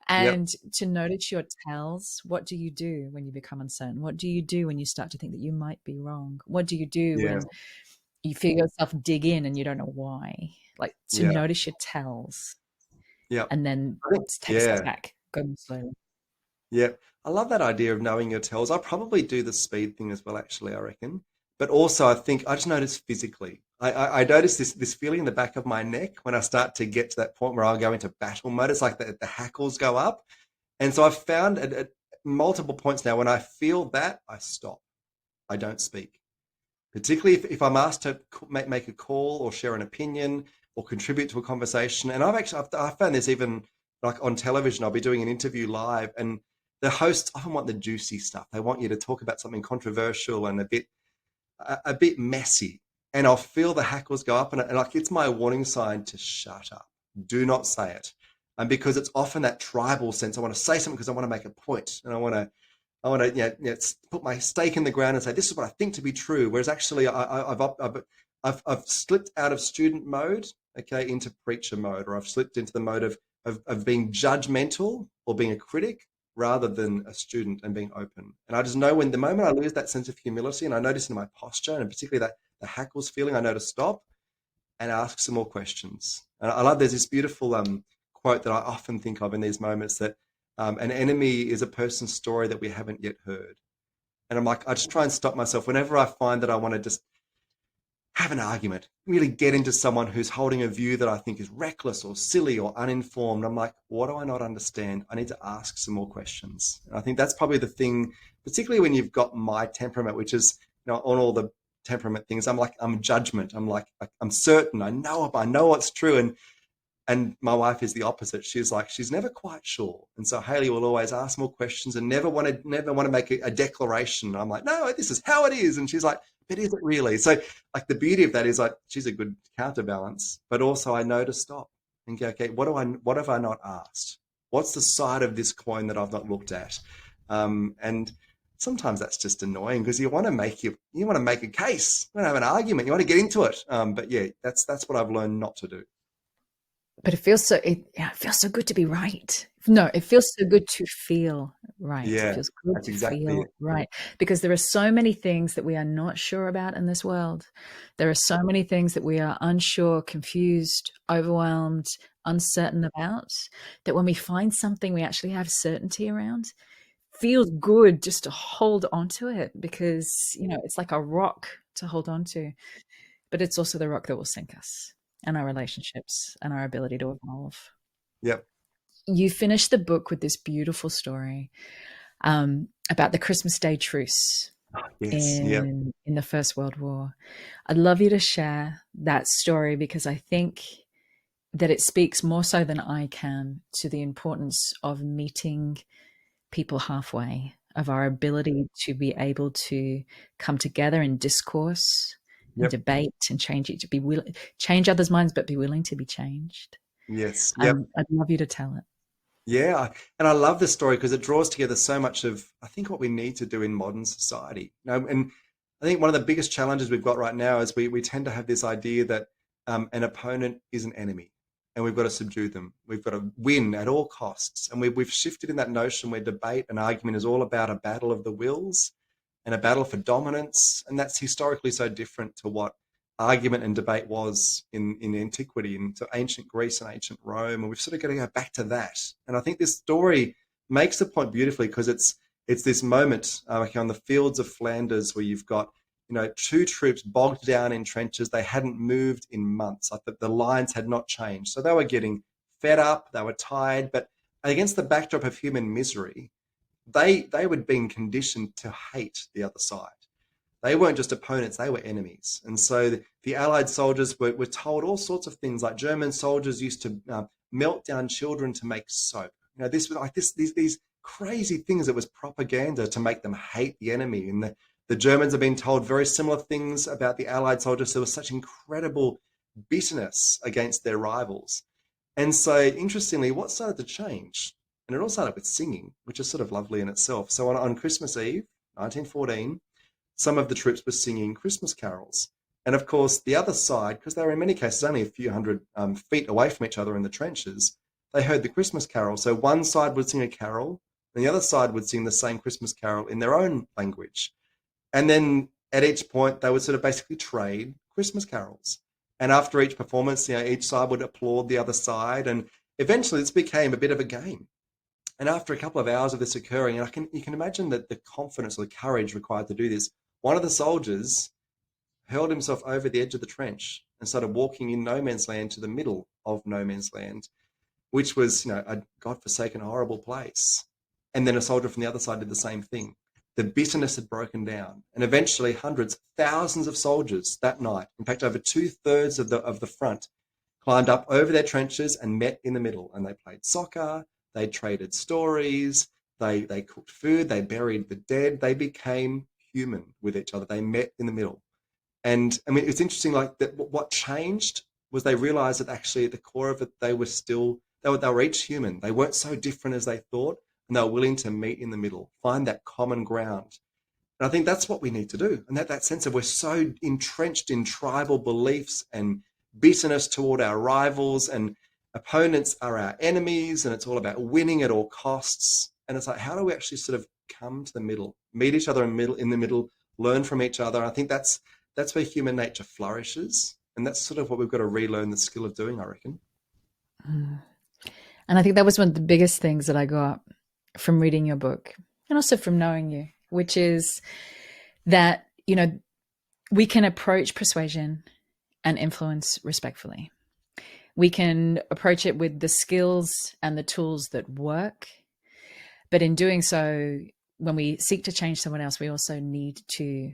And to notice your tells. What do you do when you become uncertain? What do you do when you start to think that you might be wrong? What do you do when you feel yourself dig in and you don't know why? Like to notice your tells. And then take a step back, go slowly. I love that idea of knowing your tells. I probably do the speed thing as well, actually, I reckon. But also I think I just notice physically. I notice this feeling in the back of my neck when I start to get to that point where I'll go into battle mode. It's like the hackles go up. And so I've found at multiple points now, when I feel that, I stop. I don't speak. Particularly if I'm asked to make a call or share an opinion or contribute to a conversation. And I've found this even like on television. I'll be doing an interview live and the hosts often want the juicy stuff. They want you to talk about something controversial and a bit messy. And I'll feel the hackles go up and like it's my warning sign to shut up. Do not say it. And because it's often that tribal sense, I want to say something because I want to make a point and I want to put my stake in the ground and say, this is what I think to be true. Whereas actually I've slipped out of student mode, into preacher mode, or I've slipped into the mode of being judgmental or being a critic rather than a student and being open. And I just know when the moment I lose that sense of humility, and I notice in my posture and particularly that the hackles feeling, I know to stop and ask some more questions. And I love, there's this beautiful quote that I often think of in these moments that an enemy is a person's story that we haven't yet heard. And I'm like, I just try and stop myself whenever I find that I want to just have an argument, really get into someone who's holding a view that I think is reckless or silly or uninformed. I'm like, what do I not understand? I need to ask some more questions. And I think that's probably the thing, particularly when you've got my temperament, which is, on all the temperament things, I'm judgment. I'm certain. I know what's true. And my wife is the opposite. She's like, she's never quite sure. And so Haley will always ask more questions and never want to make a declaration. I'm like, no, this is how it is. And she's like, but is it really? So like the beauty of that is like, she's a good counterbalance, but also I know to stop and go, okay, what have I not asked? What's the side of this coin that I've not looked at? And sometimes that's just annoying because you want to make a case, you want to have an argument, you want to get into it. But yeah, that's what I've learned not to do. But it feels so good to be right. No, it feels so good to feel right. Yeah, it feels good to feel right. Because there are so many things that we are not sure about in this world. There are so many things that we are unsure, confused, overwhelmed, uncertain about, that when we find something we actually have certainty around, feels good just to hold on to it, because, it's like a rock to hold on to. But it's also the rock that will sink us, and our relationships and our ability to evolve. Yep. You finished the book with this beautiful story about the Christmas Day truce in the First World War. I'd love you to share that story, because I think that it speaks more so than I can to the importance of meeting people halfway, of our ability to be able to come together in discourse and debate and change it, to be willing, change others' minds, but be willing to be changed. Yes. Yep. I'd love you to tell it. Yeah, and I love this story because it draws together so much of, I think, what we need to do in modern society. And I think one of the biggest challenges we've got right now is we tend to have this idea that an opponent is an enemy, and we've got to subdue them. We've got to win at all costs, and we've shifted in that notion where debate and argument is all about a battle of the wills and a battle for dominance, and that's historically so different to what argument and debate was in antiquity, into ancient Greece and ancient Rome, and we've sort of got to go back to that. And I think this story makes the point beautifully because it's this moment on the fields of Flanders where you've got, you know, two troops bogged down in trenches. They hadn't moved in months. Like the lines had not changed, so they were getting fed up. They were tired, but against the backdrop of human misery, they were being conditioned to hate the other side. They weren't just opponents, they were enemies. And so the Allied soldiers were told all sorts of things, like German soldiers used to melt down children to make soap. You know, this was like these crazy things. It was propaganda to make them hate the enemy. And the Germans have been told very similar things about the Allied soldiers. There was such incredible bitterness against their rivals. And so, interestingly, what started to change? And it all started with singing, which is sort of lovely in itself. So on Christmas Eve, 1914, some of the troops were singing Christmas carols. And of course, the other side, because they were in many cases only a few hundred feet away from each other in the trenches, they heard the Christmas carol. So one side would sing a carol, and the other side would sing the same Christmas carol in their own language. And then at each point, they would sort of basically trade Christmas carols. And after each performance, you know, each side would applaud the other side. And eventually this became a bit of a game. And after a couple of hours of this occurring, and you can imagine that the confidence or the courage required to do this, one of the soldiers hurled himself over the edge of the trench and started walking in no man's land to the middle of no man's land, which was, you know, a godforsaken, horrible place. And then a soldier from the other side did the same thing. The bitterness had broken down, and eventually hundreds, thousands of soldiers that night, in fact, over 2/3 of the front, climbed up over their trenches and met in the middle. And they played soccer, they traded stories, they cooked food, they buried the dead, they became human with each other. They met in the middle. And I mean, it's interesting, like that what changed was they realized that actually at the core of it, they were each human. They weren't so different as they thought, and they were willing to meet in the middle, find that common ground. And I think that's what we need to do. And that sense of we're so entrenched in tribal beliefs and bitterness toward our rivals, and opponents are our enemies, and it's all about winning at all costs. And it's like, how do we actually sort of come to the middle, meet each other in the middle, learn from each other? I think that's where human nature flourishes, and that's sort of what we've got to relearn the skill of doing, I reckon. And I think that was one of the biggest things that I got from reading your book, and also from knowing you, which is that, you know, we can approach persuasion and influence respectfully. We can approach it with the skills and the tools that work, but in doing so, when we seek to change someone else, we also need to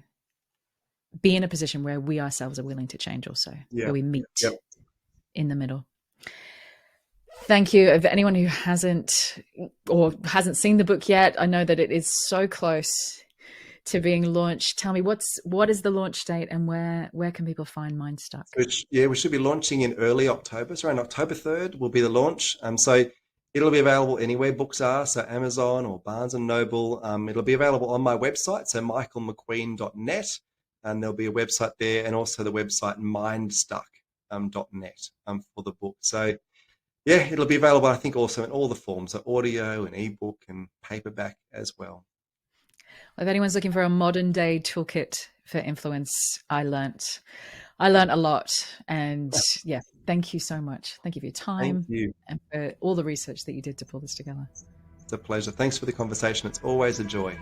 be in a position where we ourselves are willing to change also, where we meet in the middle. Thank you. If anyone who hasn't seen the book yet, I know that it is so close to being launched. Tell me, what is the launch date, and where can people find MindStuck? We should be launching in early October. So around October 3rd will be the launch. So it'll be available anywhere books are, so Amazon or Barnes & Noble. It'll be available on my website, so michaelmcqueen.net, and there'll be a website there, and also the website mindstuck.net for the book. So yeah, it'll be available, I think, also in all the forms, so audio and ebook and paperback as well. If anyone's looking for a modern day toolkit for influence, I learnt a lot. And yeah, thank you so much. Thank you for your time. Thank you. And for all the research that you did to pull this together. It's a pleasure. Thanks for the conversation. It's always a joy.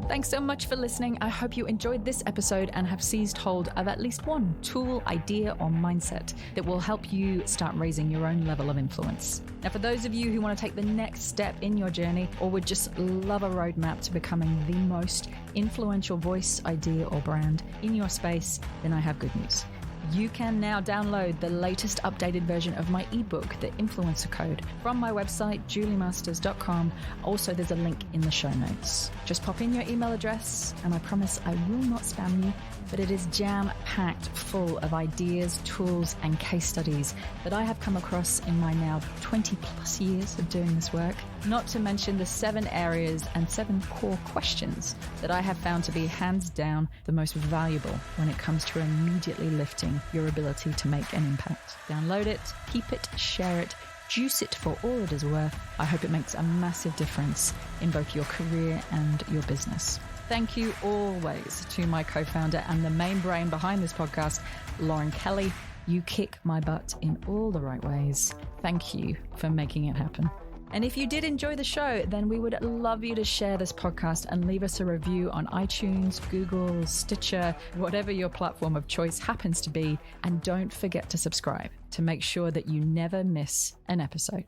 Thanks so much for listening. I hope you enjoyed this episode and have seized hold of at least one tool, idea, or mindset that will help you start raising your own level of influence. Now, for those of you who want to take the next step in your journey, or would just love a roadmap to becoming the most influential voice, idea, or brand in your space, then I have good news. You can now download the latest updated version of my ebook, The Influencer Code, from my website, juliemasters.com. Also, there's a link in the show notes. Just pop in your email address, and I promise I will not spam you, but it is jam-packed full of ideas, tools, and case studies that I have come across in my now 20 plus years of doing this work. Not to mention the 7 areas and 7 core questions that I have found to be hands down the most valuable when it comes to immediately lifting your ability to make an impact. Download it, keep it, share it, juice it for all it is worth. I hope it makes a massive difference in both your career and your business. Thank you always to my co-founder and the main brain behind this podcast, Lauren Kelly. You kick my butt in all the right ways. Thank you for making it happen. And if you did enjoy the show, then we would love you to share this podcast and leave us a review on iTunes, Google, Stitcher, whatever your platform of choice happens to be. And don't forget to subscribe to make sure that you never miss an episode.